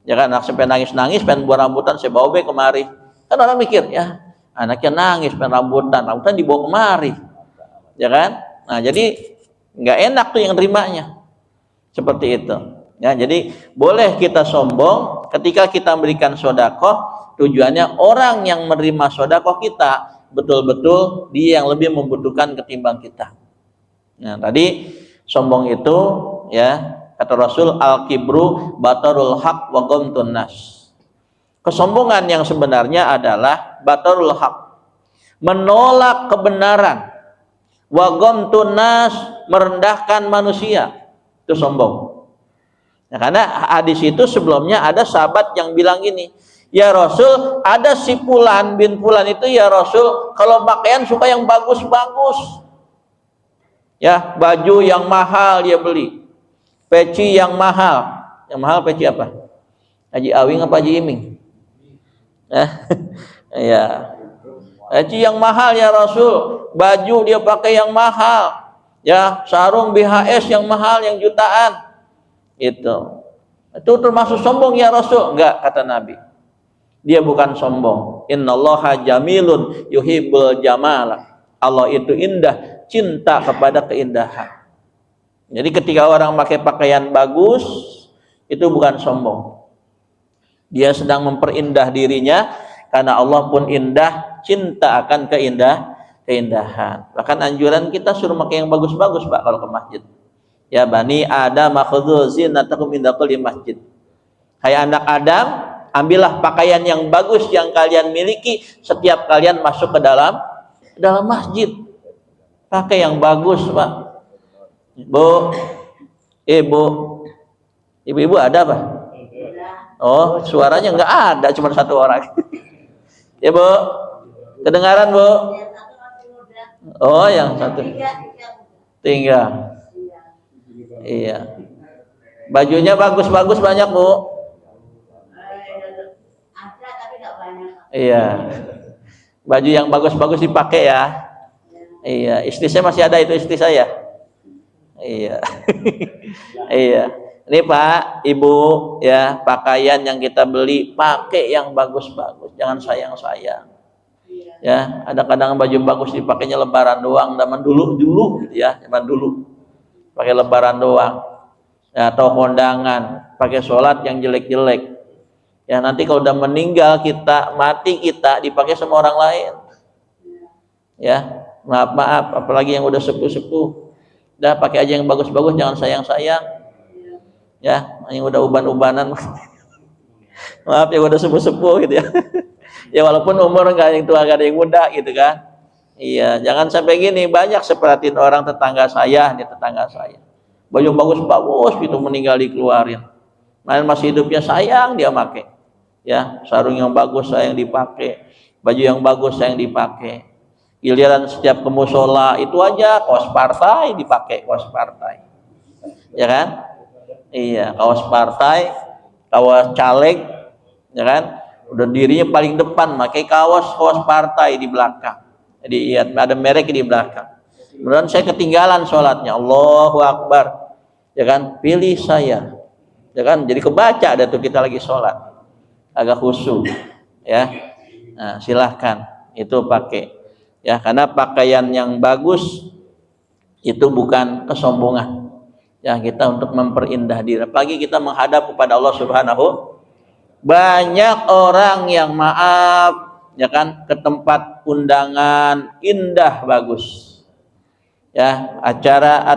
ya kan, anak sampai nangis-nangis pengen buah rambutan, saya bawa kemari, kan orang mikir, ya anaknya nangis pengen rambutan dibawa kemari, ya kan. Nah, jadi nggak enak tuh yang terimanya, seperti itu. Ya, jadi boleh kita sombong ketika kita memberikan sodakoh, tujuannya orang yang menerima sodakoh kita betul-betul dia yang lebih membutuhkan ketimbang kita. Nah, tadi sombong itu, ya kata Rasul, al-kibru batarul haq wa ghamtun nas. Kesombongan yang sebenarnya adalah batarul haq, menolak kebenaran, wa ghamtun nas, merendahkan manusia. Itu sombong. Nah, karena hadis itu sebelumnya ada sahabat yang bilang gini, ya Rasul, ada si Fulan bin Fulan itu ya Rasul, kalau pakaian suka yang bagus-bagus. Ya, baju yang mahal dia beli. Peci yang mahal. Yang mahal peci apa? Haji Awing apa Haji Iming? Ya. Peci yang mahal ya Rasul, baju dia pakai yang mahal. Ya, sarung BHS yang mahal yang jutaan. Itu termasuk sombong ya Rasul? Enggak, kata Nabi. Dia bukan sombong. Innallaha jamilun yuhibbul jamala. Allah itu indah, cinta kepada keindahan. Jadi ketika orang pakai pakaian bagus, itu bukan sombong. Dia sedang memperindah dirinya, karena Allah pun indah, cinta akan keindahan. Bahkan anjuran kita suruh pakai yang bagus-bagus Pak kalau ke masjid. Ya bani Adam khudzu zinatakum inda kulli masjid. Hai anak Adam, ambillah pakaian yang bagus yang kalian miliki setiap kalian masuk ke dalam masjid. Pakai yang bagus, Pak. Bu, ibu ada Pak? Oh, suaranya enggak ada, cuma satu orang. Ya Bu, kedengaran Bu? Oh, yang satu tinggal. Iya. Bajunya bagus-bagus banyak Bu. Ada tapi enggak banyak. Iya. Baju yang bagus-bagus dipakai ya. Iya, istri saya masih ada, itu istri saya. Iya. Iya. Ini Pak, Ibu, ya, pakaian yang kita beli pakai yang bagus-bagus, jangan sayang-sayang. Ya, ada kadang baju bagus dipakainya lebaran doang, zaman dulu gitu ya, zaman dulu. Pakai lebaran doang. Ya, atau kondangan, pakai sholat yang jelek-jelek. Ya, nanti kalau udah meninggal kita, mati kita, dipakai sama orang lain. Ya, maaf, apalagi yang udah sepuh-sepuh. Udah pakai aja yang bagus-bagus, jangan sayang-sayang. Ya, yang udah uban-ubanan. Maaf yang udah sepuh-sepuh gitu ya. Ya walaupun umur enggak yang tua, enggak ada yang muda gitu kan. Iya, jangan sampai gini, banyak seperhatiin orang tetangga saya, nih tetangga saya. Baju bagus-bagus gitu meninggal dikeluarin. Masih hidupnya sayang dia pakai. Ya, sarung yang bagus sayang dipakai, baju yang bagus sayang dipakai. Giliran setiap ke musola itu aja kaos partai dipakai, kaos partai. Ya kan? Iya, kaos partai, kaos caleg, ya kan? Udah dirinya paling depan, pakai kaos partai di belakang. Jadi iya, ada merek di belakang. Kemudian saya ketinggalan sholatnya, Allahu Akbar, ya kan? Pilih saya, ya kan? Jadi kebaca ada tuh kita lagi sholat, agak khusyuk, ya. Nah, silahkan itu pakai, ya, karena pakaian yang bagus itu bukan kesombongan. Ya, kita untuk memperindah diri. Apalagi kita menghadap kepada Allah Subhanahu. Banyak orang yang maaf, ya kan, ke tempat undangan indah bagus. Ya, acara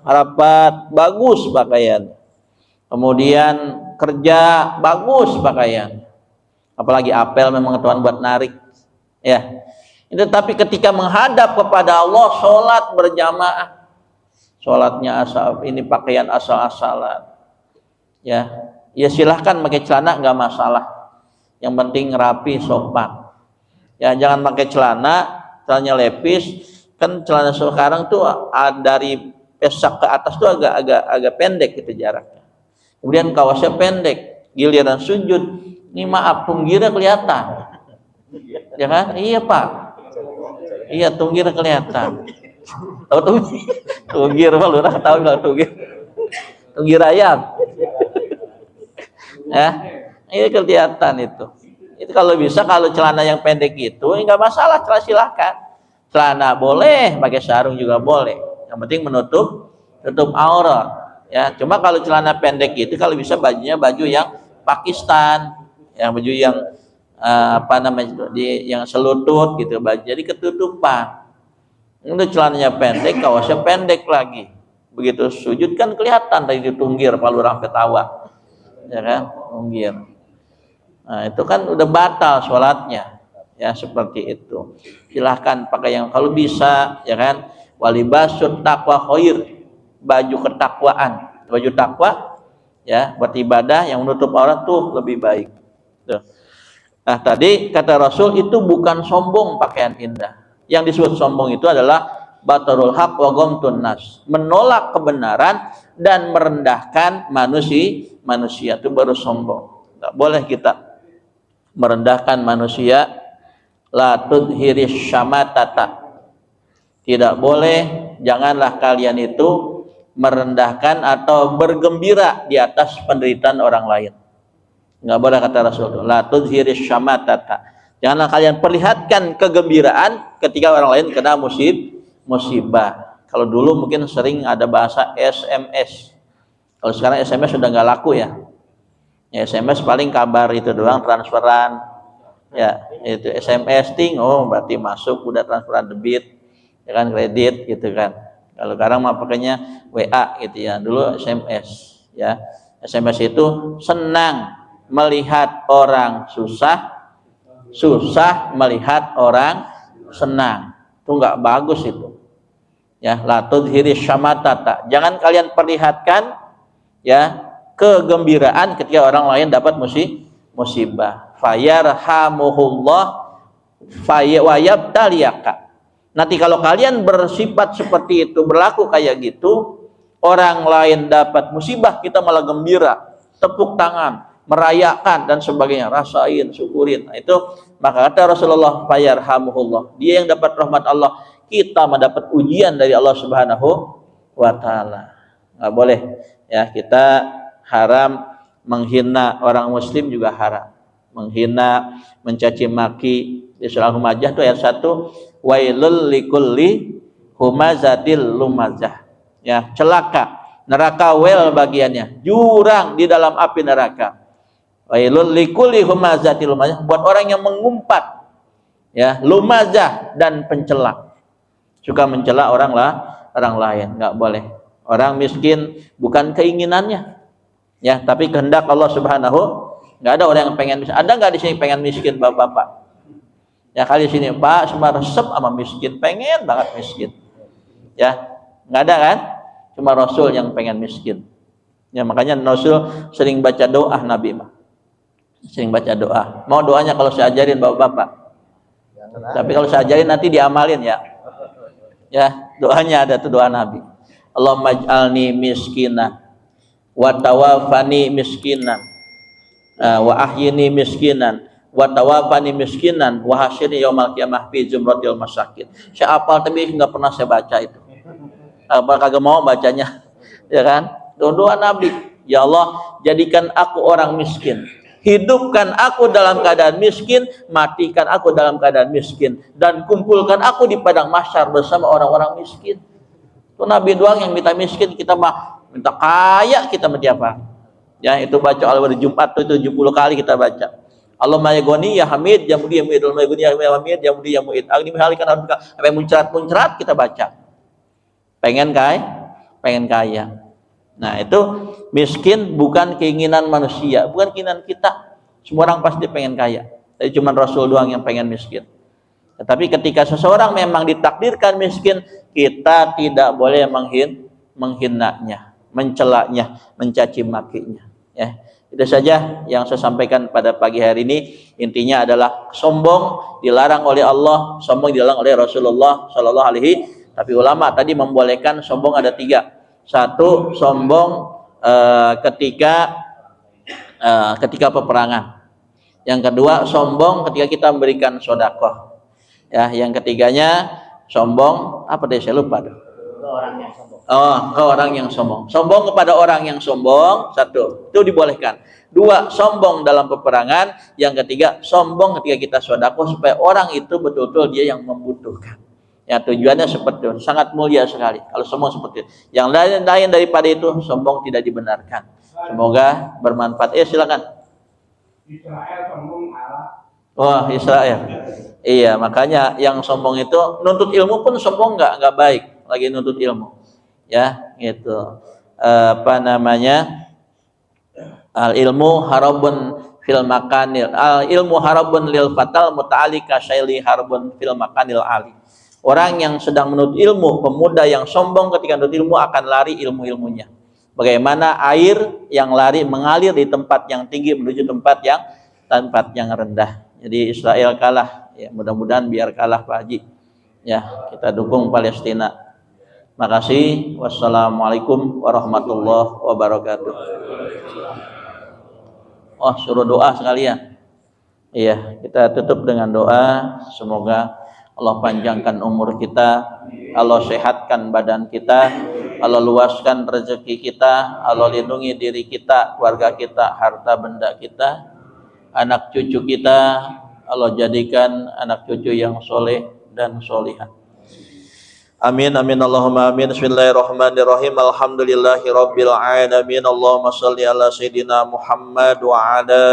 rapat bagus pakaian. Kemudian kerja bagus pakaian. Apalagi apel memang Tuhan buat narik. Ya. Itu tapi ketika menghadap kepada Allah, sholat berjamaah. Sholatnya asal, ini pakaian asal-asalan, ya, ya silahkan pakai celana nggak masalah, yang penting rapi sopan, ya jangan pakai celananya lepis, kan celana sekarang tuh dari pesak ke atas tuh agak pendek gitu jaraknya, kemudian kaosnya pendek, giliran sujud, ini maaf tunggirnya kelihatan, ya kan? Iya Pak, iya tunggirnya kelihatan. Tahu tunggir mah lu tahu enggak tunggir ayam. Ya, ini kelihatan itu. Itu kalau bisa, kalau celana yang pendek itu enggak masalah, silahkan. Celana boleh, pakai sarung juga boleh. Yang penting tutup aurat. Ya, cuma kalau celana pendek itu kalau bisa bajunya baju yang Pakistan, yang baju yang yang selutut gitu, baju jadi ketutupan. Ini celananya pendek, kaosnya pendek lagi. Begitu sujud kan kelihatan dari tunggir palu sampai tawa. Ya kan? Tunggir. Nah, itu kan udah batal sholatnya. Ya, seperti itu. Silahkan pakai yang kalau bisa, ya kan? Walibasut taqwa khair. Baju ketakwaan. Baju takwa, ya, buat ibadah yang menutup aurat tuh lebih baik. Tuh. Nah, tadi kata Rasul itu bukan sombong pakaian indah. Yang disebut sombong itu adalah batarul haq wa ghamtun nas, menolak kebenaran dan merendahkan manusia itu baru sombong. Tidak boleh kita merendahkan manusia. La tudhiris syamatata, tidak boleh, janganlah kalian itu merendahkan atau bergembira di atas penderitaan orang lain. Nggak boleh kata Rasul. La tudhiris syamatata, janganlah kalian perlihatkan kegembiraan ketika orang lain kena musibah. Kalau dulu mungkin sering ada bahasa SMS. Kalau sekarang SMS sudah nggak laku ya. SMS paling kabar itu doang, transferan. Ya, itu SMS ting, oh berarti masuk, udah transferan debit, ya kan, kredit gitu kan. Kalau sekarang mah pakainya WA gitu ya. Dulu SMS ya. SMS itu senang melihat orang susah melihat orang senang. Itu enggak bagus itu. Ya, la tudhiris syamatata. Jangan kalian perlihatkan ya kegembiraan ketika orang lain dapat musibah. Fayarhamuhullah wayabtaliyaka. Nanti kalau kalian bersifat seperti itu, berlaku kayak gitu, orang lain dapat musibah, kita malah gembira, tepuk tangan. merayakan dan sebagainya, rasain, syukurin. Nah, itu maka kata Rasulullah, fayarhamuhullah, dia yang dapat rahmat Allah, kita mendapat ujian dari Allah Subhanahu wa taala. Nggak boleh ya, kita haram menghina orang muslim, juga haram menghina, mencaci maki. Di surah Al-Humazah itu ayat 1, wailul likulli humazatil lumazah, ya, celaka, neraka wel bagiannya, jurang di dalam api neraka. Wailul likulli humazatil lumazah, buat orang yang mengumpat, ya, lumazah dan pencela, suka mencela orang lain. Nggak boleh. Orang miskin bukan keinginannya, ya, tapi kehendak Allah Subhanahu. Nggak ada orang yang pengen miskin. Ada nggak di sini pengen miskin, bapak-bapak? Ya, kali sini Pak cuma resep sama miskin, pengen banget miskin. Ya, nggak ada kan? Cuma Rasul yang pengen miskin. Ya, makanya Rasul sering baca doa, Nabi mah sering baca doa. Mau doanya kalau saya ajarin bapak-bapak? Tapi kalau saya ajarin nanti diamalin ya. Ya, doanya ada tuh, doa Nabi. Allahumma ij'alni miskinan wa tawafani miskinan wa ahyini miskinan wa tawafani miskinan wa hasyirni yaumal qiyamah fi zumratil masakin. Saya apal tapi nggak pernah saya baca itu. Apa kagak mau bacanya, ya kan? Doa Nabi, ya Allah, jadikan aku orang miskin, hidupkan aku dalam keadaan miskin, matikan aku dalam keadaan miskin, dan kumpulkan aku di padang mahsyar bersama orang-orang miskin. Itu Nabi doang yang minta miskin, kita mah minta kaya, kita tiap hari. Ya, itu baca al-Wari Jumat itu 70 kali kita baca. Allahumma ya Ghani ya Hamid ya Mudi ya Mu'id, Allahumma ya Ghani ya Hamid ya Mudi ya Mu'id. Agni halikan arbika, sampai muncrat-muncrat kita baca. Pengen kaya. Nah, itu miskin bukan keinginan manusia, bukan keinginan kita. Semua orang pasti pengen kaya. Tapi cuma Rasul doang yang pengen miskin. Tetapi ketika seseorang memang ditakdirkan miskin, kita tidak boleh menghinanya, mencelanya, mencaci makinya. Ya, itu saja yang saya sampaikan pada pagi hari ini. Intinya adalah sombong dilarang oleh Allah, sombong dilarang oleh Rasulullah Shallallahu Alaihi. Tapi ulama tadi membolehkan sombong ada 3. Satu, sombong ketika peperangan. Yang kedua, sombong ketika kita memberikan sedekah. Ya, yang ketiganya sombong apa deh, saya lupa deh. Ke orang yang sombong. Sombong kepada orang yang sombong, 1, itu dibolehkan. 2, sombong dalam peperangan. Yang ketiga, sombong ketika kita sedekah supaya orang itu betul-betul dia yang membutuhkan. Ya, tujuannya seperti itu, sangat mulia sekali kalau sombong seperti itu. Yang lain daripada itu, sombong tidak dibenarkan. Semoga bermanfaat. Silakan. Israel sombong Allah. Wah, Israel. Iya, makanya yang sombong itu nuntut ilmu pun sombong nggak baik, lagi nuntut ilmu. Ya, gitu. Apa namanya? Al ilmu harabun fil makanil. Al ilmu harabun lil fatal muta'alika syaili harbun fil makanil ali. Orang yang sedang menuntut ilmu, pemuda yang sombong ketika menuntut ilmu akan lari ilmu-ilmunya. Bagaimana air yang lari mengalir di tempat yang tinggi menuju tempat yang rendah. Jadi Israel kalah. Ya, mudah-mudahan biar kalah Pak Haji. Ya, kita dukung Palestina. Makasih. Wassalamualaikum warahmatullahi wabarakatuh. Oh, suruh doa sekalian. Iya, kita tutup dengan doa. Semoga Allah panjangkan umur kita, Allah sehatkan badan kita, Allah luaskan rezeki kita, Allah lindungi diri kita, keluarga kita, harta benda kita, anak cucu kita, Allah jadikan anak cucu yang soleh dan solihah. Amin amin Allahumma amin. Bismillahirrahmanirrahim. Alhamdulillahi rabbil alamin. Allahumma shalli ala sayyidina Muhammad wa ala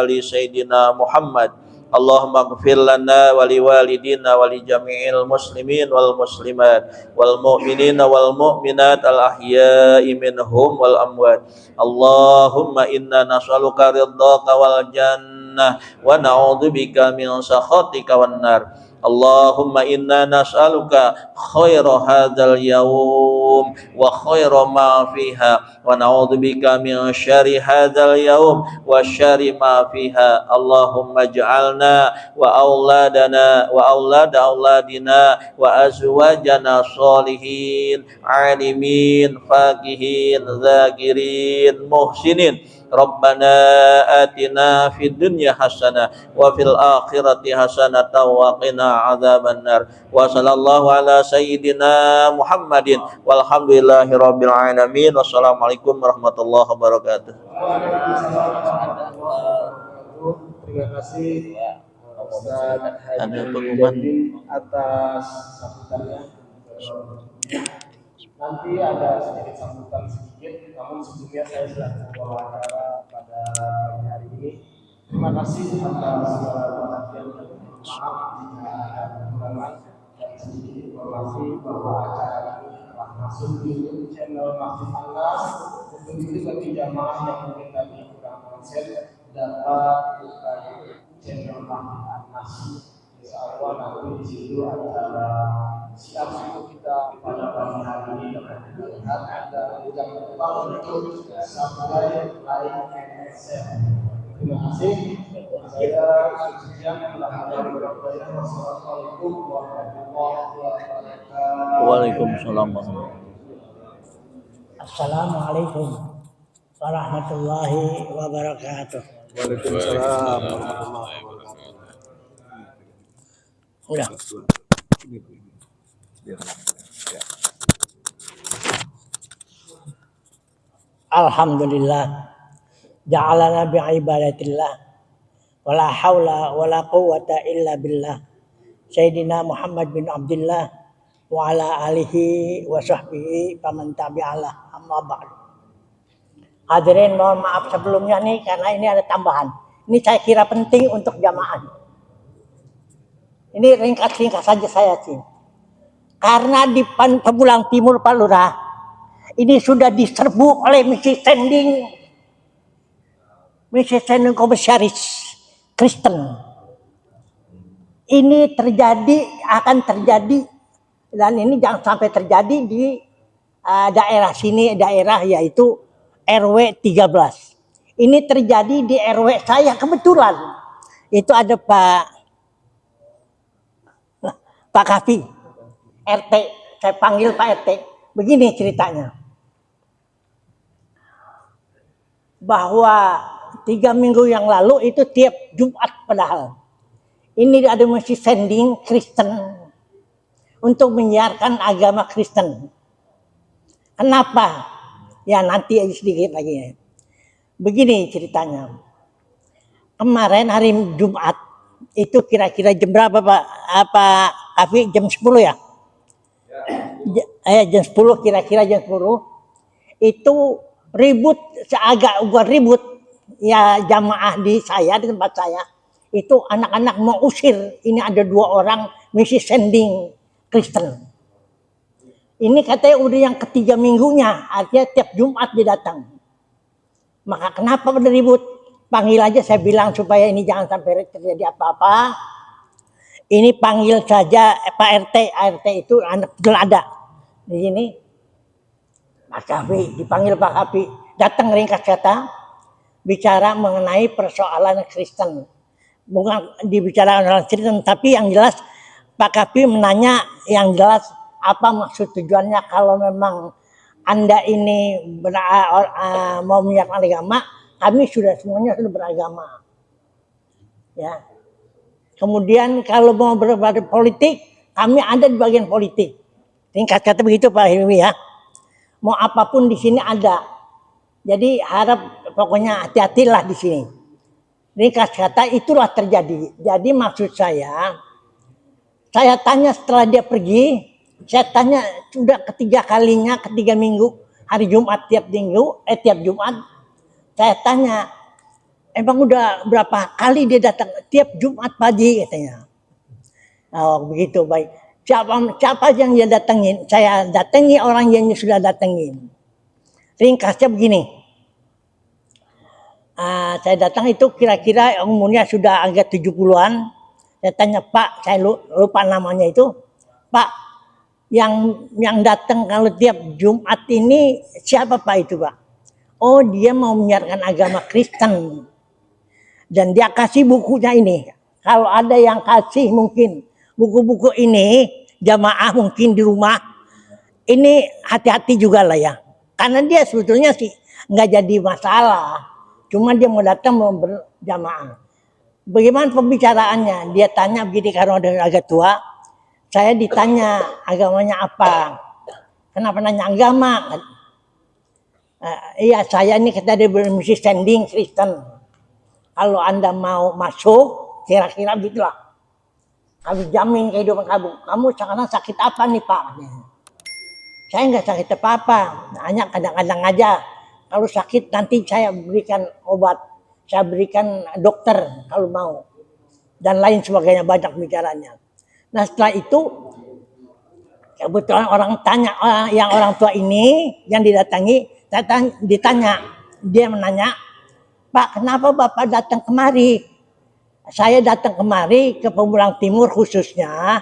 ali sayyidina Muhammad. Allahumma ighfir lana wa liwalidina wa li jami'il muslimin wal muslimat wal mu'minina wal mu'minat al ahya'i minhum wal amwat. Allahumma inna nas'aluka ridhaka wal jannah wa na'udzubika min sakhatika wan nar. Allahumma inna nas'aluka khaira hadzal yaum wa khaira ma fiha wa na'udzubika min syarri hadzal yaum wa syarri ma fiha. Allahumma ij'alna wa auladana wa aulad auladina wa azwajana sholihin alimin faqihin zakirin muhsinin Rabbana atina fid dunya hasanah wa fil akhirati hasanah wa qina adzabannar. Wa sallallahu ala sayyidina Muhammadin walhamdulillahi rabbil alamin. Wassalamualaikum warahmatullahi wabarakatuh. Terima kasih Ustaz Ada Haji pengumuman. Jadin atas sambutannya. Nanti ada sedikit sambutan sedikit, namun sebelumnya saya selaku wawancara pada pagi hari ini. Terima kasih atas segala perhatian dan maaf jika ada kekurangan dan sedikit informasi bahwa acara ini telah masuk di YouTube channel Masjid Anas. Untuk itu bagi jamaah yang mungkin tadi kurang konsen dapat buka channel Masjid Anas. Insya Allah nanti di situ acara siap untuk kita pada pagi hari ini dapat kita lihat ada yang lupa untuk subscribe, like, and share. Terima kasih. Saya sekian Wassalamualaikum warahmatullahi wabarakatuh. Waalaikumsalam. Assalamualaikum warahmatullahi wabarakatuh. Waalaikumsalam warahmatullahi wabarakatuh. Udah. Alhamdulillah ja'alana bi'ibadatillah wala haula wala quwwata illa billah Sayyidina Muhammad bin Abdullah wa ala alihi wa sahbihi paman tabi'alah amma ba'du. Hadirin, mohon maaf sebelumnya nih karena ini ada tambahan. Ini saya kira penting untuk jamaah. Ini ringkas-ringkas saja saya sih. Karena di Pebulang Timur Pak Lurah ini sudah diserbu oleh misi sending komisaris Kristen. Ini akan terjadi dan ini jangan sampai terjadi di daerah sini, daerah yaitu RW 13. Ini terjadi di RW saya kebetulan. Itu ada Pak Kafi, RT, saya panggil Pak RT. Begini ceritanya. Bahwa 3 minggu yang lalu itu tiap Jumat padahal. Ini ada misi sending Kristen untuk menyiarkan agama Kristen. Kenapa? Ya nanti sedikit lagi. Begini ceritanya. Kemarin hari Jumat itu kira-kira jam berapa Pak? Kafi jam 10 ya? Jam 10 kira-kira jam 10. Itu ribut, bukan ribut. Ya jamaah di tempat saya. Itu anak-anak mau usir. Ini ada 2 orang misi sending Kristen. Ini katanya udah yang ketiga minggunya, artinya tiap Jumat dia datang. Maka kenapa pada ribut? Panggil aja, saya bilang supaya ini jangan sampai terjadi apa-apa. Ini panggil saja Pak RT. RT itu anak ada di sini. Pak Kafi, dipanggil Pak Kafi. Datang ringkas kata, bicara mengenai persoalan Kristen. Bukan dibicarakan orang Kristen, tapi yang jelas Pak Kafi menanya yang jelas apa maksud tujuannya kalau memang Anda ini mau menyiarkan agama, kami semuanya sudah beragama. Ya. Kemudian kalau mau berbagai politik, kami ada di bagian politik. Ringkas kata begitu Pak Hilmi ya. Mau apapun di sini ada. Jadi harap pokoknya hati-hatilah di sini. Ringkas kata itulah terjadi. Jadi maksud saya tanya setelah dia pergi, saya tanya sudah ketiga minggu hari Jumat tiap Jumat saya tanya emang udah berapa kali dia datang tiap Jumat pagi katanya. Oh begitu baik. Siapa yang dia datengin? Saya datangi orang yang sudah datengin. Ringkasnya begini. Saya datang itu kira-kira umurnya sudah agak 70-an. Saya tanya Pak, saya lupa namanya itu. Pak, yang datang kalau tiap Jumat ini siapa Pak itu Pak? Oh dia mau menyiarkan agama Kristen. Dan dia kasih bukunya ini. Kalau ada yang kasih mungkin buku-buku ini jamaah mungkin di rumah. Ini hati-hati juga lah ya. Karena dia sebetulnya sih nggak jadi masalah. Cuma dia mau datang mau berjamaah. Bagaimana pembicaraannya? Dia tanya begini karena udah agak tua. Saya ditanya agamanya apa? Kenapa nanya agama? Iya saya ini kita mesti standing Kristen. Kalau Anda mau masuk, kira-kira gitulah. Kami jamin kehidupan kamu. Kamu sekarang sakit apa nih Pak? Saya nggak sakit apa-apa. Hanya kadang-kadang aja. Kalau sakit nanti saya berikan obat. Saya berikan dokter kalau mau. Dan lain sebagainya banyak bicaranya. Nah setelah itu kebetulan orang tanya yang orang tua ini yang didatangi ditanya. Dia menanya, Pak kenapa Bapak datang kemari? Saya datang kemari ke Pemulang Timur khususnya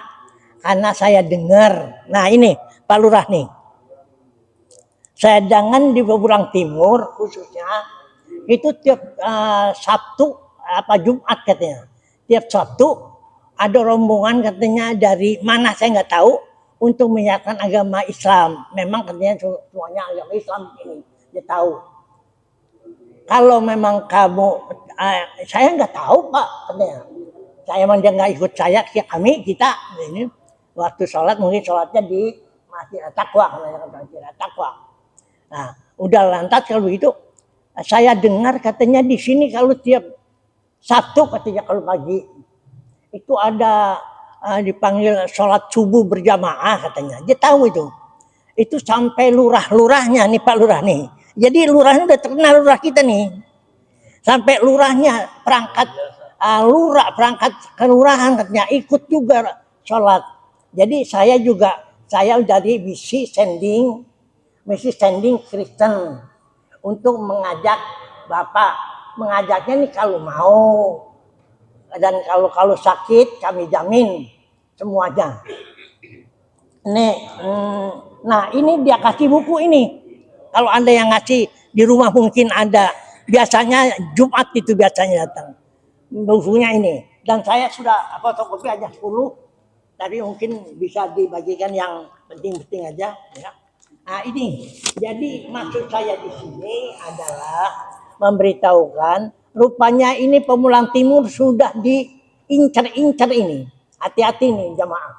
karena saya dengar. Nah ini Pak Lurah nih. Saya dengar di Pemulang Timur khususnya itu tiap Sabtu apa Jumat katanya. Tiap Sabtu ada rombongan katanya dari mana saya nggak tahu untuk menyiarkan agama Islam. Memang katanya semuanya agama Islam ini dia tahu. Kalau memang kamu saya nggak tahu Pak katanya. Saya memang dia nggak ikut saya kita ini waktu sholat mungkin sholatnya di Masjid At-Taqwa Masjid At-Taqwa. Nah udah lantas kalau begitu saya dengar katanya di sini kalau tiap Sabtu katanya kalau pagi itu ada dipanggil sholat subuh berjamaah katanya. Dia tahu itu. Itu sampai lurah-lurahnya nih Pak Lurah nih. Jadi lurahnya udah terkenal lurah kita nih. Sampai lurahnya perangkat kelurahan katanya ikut juga sholat. Jadi saya dari misi standing Kristen untuk mengajak Bapak, mengajaknya nih kalau mau dan kalau sakit kami jamin semuanya. Nah ini dia kasih buku ini. Kalau Anda yang ngasih di rumah mungkin ada. Biasanya Jumat itu biasanya datang. Bukunya ini. Dan saya sudah fotokopi aja 10. Tapi mungkin bisa dibagikan yang penting-penting aja. Ya. Nah ini. Jadi maksud saya di sini adalah memberitahukan. Rupanya ini Pemulang Timur sudah diincar-incar ini. Hati-hati nih jamaah.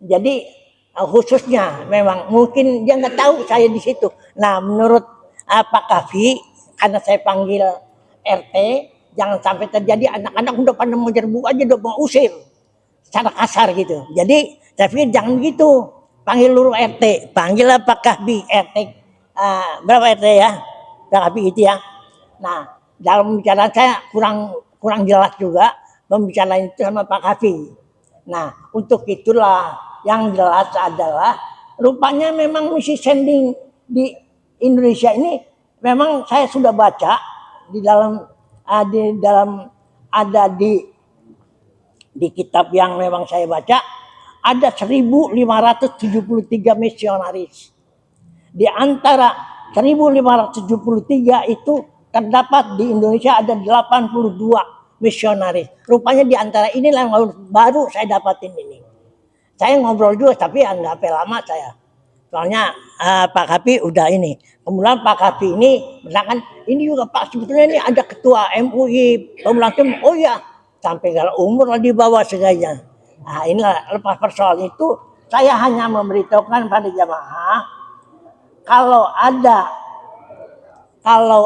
Jadi khususnya memang mungkin dia nggak tahu saya di situ. Nah menurut Pak Kafi karena saya panggil RT jangan sampai terjadi anak-anak udah pada mau nyerbu aja udah mau usir secara kasar gitu. Jadi saya pikir jangan gitu. Panggil dulu RT, panggil Pak Kafi RT berapa RT ya? Pak Kafi itu ya. Nah dalam pembicaraan saya kurang jelas juga pembicaraan itu sama Pak Kafi. Nah untuk itulah yang jelas adalah rupanya memang misi sending di Indonesia ini memang saya sudah baca di dalam ada di kitab yang memang saya baca ada 1573 misionaris. Di antara 1573 itu terdapat di Indonesia ada 82 misionaris. Rupanya di antara inilah yang baru saya dapatin ini. Saya ngobrol juga tapi nggak lama saya. Soalnya Pak Kapi udah ini. Kemudian Pak Kapi ini misalkan ini juga Pak sebetulnya ini ada ketua MUI Pemulang Timur. Oh ya sampai kalau umur lah di bawah segala. Nah inilah lepas persoalan itu saya hanya memberitahukan pada jamaah kalau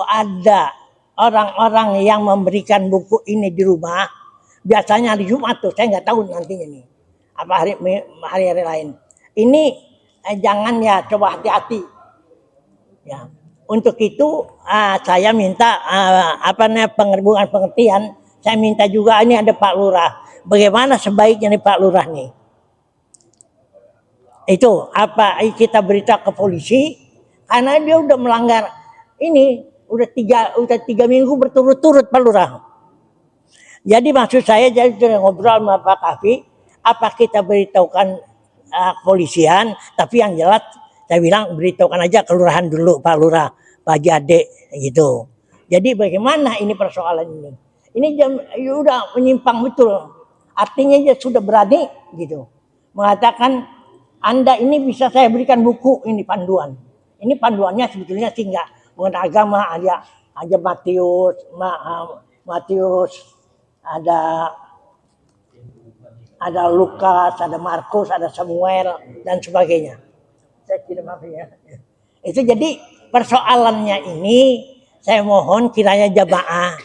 ada orang-orang yang memberikan buku ini di rumah biasanya hari Jumat tuh saya nggak tahu nantinya nih. Apa hari-hari lain. Ini jangan ya coba hati-hati. Ya. Untuk itu saya minta pengertian. Saya minta juga ini ada Pak Lurah. Bagaimana sebaiknya nih Pak Lurah nih? Itu apa kita berita ke polisi karena dia udah melanggar ini udah tiga minggu berturut-turut Pak Lurah. Jadi maksud saya jadi ngobrol sama Pak Kafi. Apa kita beritahukan kepolisian, tapi yang jelas saya bilang beritahukan aja kelurahan dulu Pak Lurah, Pak Jade gitu. Jadi bagaimana ini persoalan ini? Ini udah menyimpang betul. Artinya dia sudah berani gitu. Mengatakan Anda ini bisa saya berikan buku ini panduan. Ini panduannya sebetulnya sih enggak mengenai agama aja ada Matius, ada Lukas, ada Markus, ada Samuel dan sebagainya. Saya tidak maaf ya. Itu jadi persoalannya ini saya mohon kiranya jamaah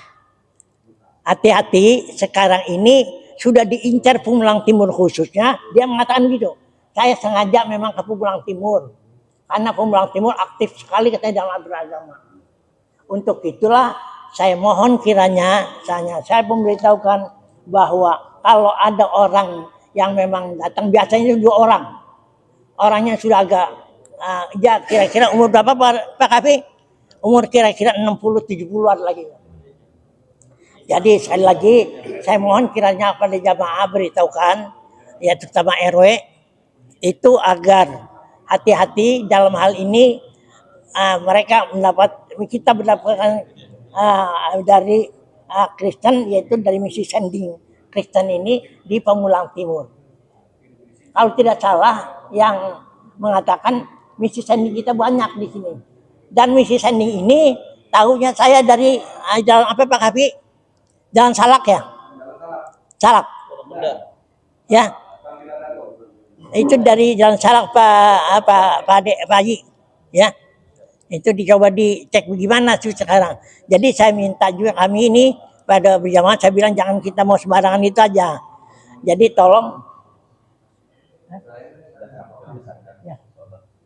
hati-hati sekarang ini sudah diincar Pemulang Timur khususnya, dia mengatakan gitu. Saya sengaja memang ke Pemulang Timur karena Pemulang Timur aktif sekali katanya dalam beragama. Untuk itulah saya mohon kiranya saya memberitahukan bahwa kalau ada orang yang memang datang, biasanya 2 orang. Orangnya sudah agak ya kira-kira umur berapa Pak Kafi? Umur kira-kira 60-70-an lagi. Jadi sekali lagi saya mohon kiranya pada jamaah beritahukan, ya terutama RW itu agar hati-hati dalam hal ini. Kita mendapatkan dari Kristen, yaitu dari misi sending Kristen ini di Pemulang Timur. Kalau tidak salah yang mengatakan misi sending kita banyak di sini. Dan misi sending ini tahunya saya dari jalan apa Pak Kafi? Jalan Salak ya? Salak. Ya. Itu dari Jalan Salak Pak Haji. Ya. Itu dicoba dicek bagaimana sih sekarang. Jadi saya minta juga kami ini pada berjamaah, saya bilang jangan kita mau sembarangan itu aja. Jadi tolong.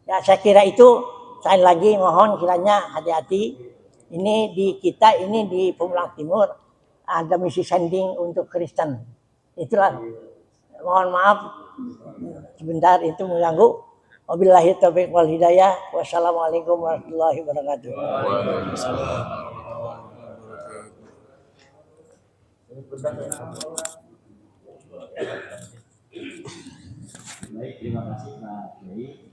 Ya saya kira itu, saya lagi mohon kiranya hati-hati. Ini di kita, ini di Pemulang Timur ada misi sending untuk Kristen. Itulah. Mohon maaf sebentar itu mengganggu. Wabillahi taufiq wal hidayah. Wassalamualaikum warahmatullahi wabarakatuh. Baik, terima kasih Pak Kiai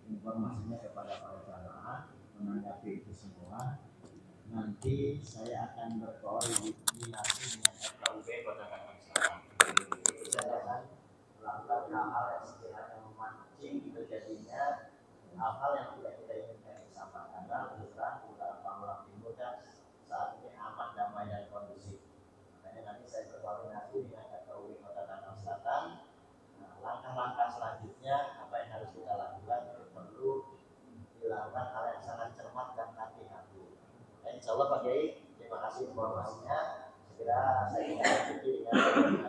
informasinya kepada para jamaah menanggapi itu semua. Nanti saya akan berkoordinasi dengan FKUB Kota Tangerang Selatan. Saya melakukan hal-hal yang sekiranya memancing terjadinya hal-hal yang tidak kita inginkan bersama, karena terus-terang Pemulang Timur kan saat ini aman, damai dan kondusif. Makanya nanti saya berkoordinasi dengan FKUB Kota Tangerang Selatan. Langkah-langkah selanjutnya apa yang harus kita lakukan, perlu dilakukan hal yang sangat cermat dan hati-hati. Insya Allah Pak Kiai, terima kasih informasinya. Segera saya lanjuti dengan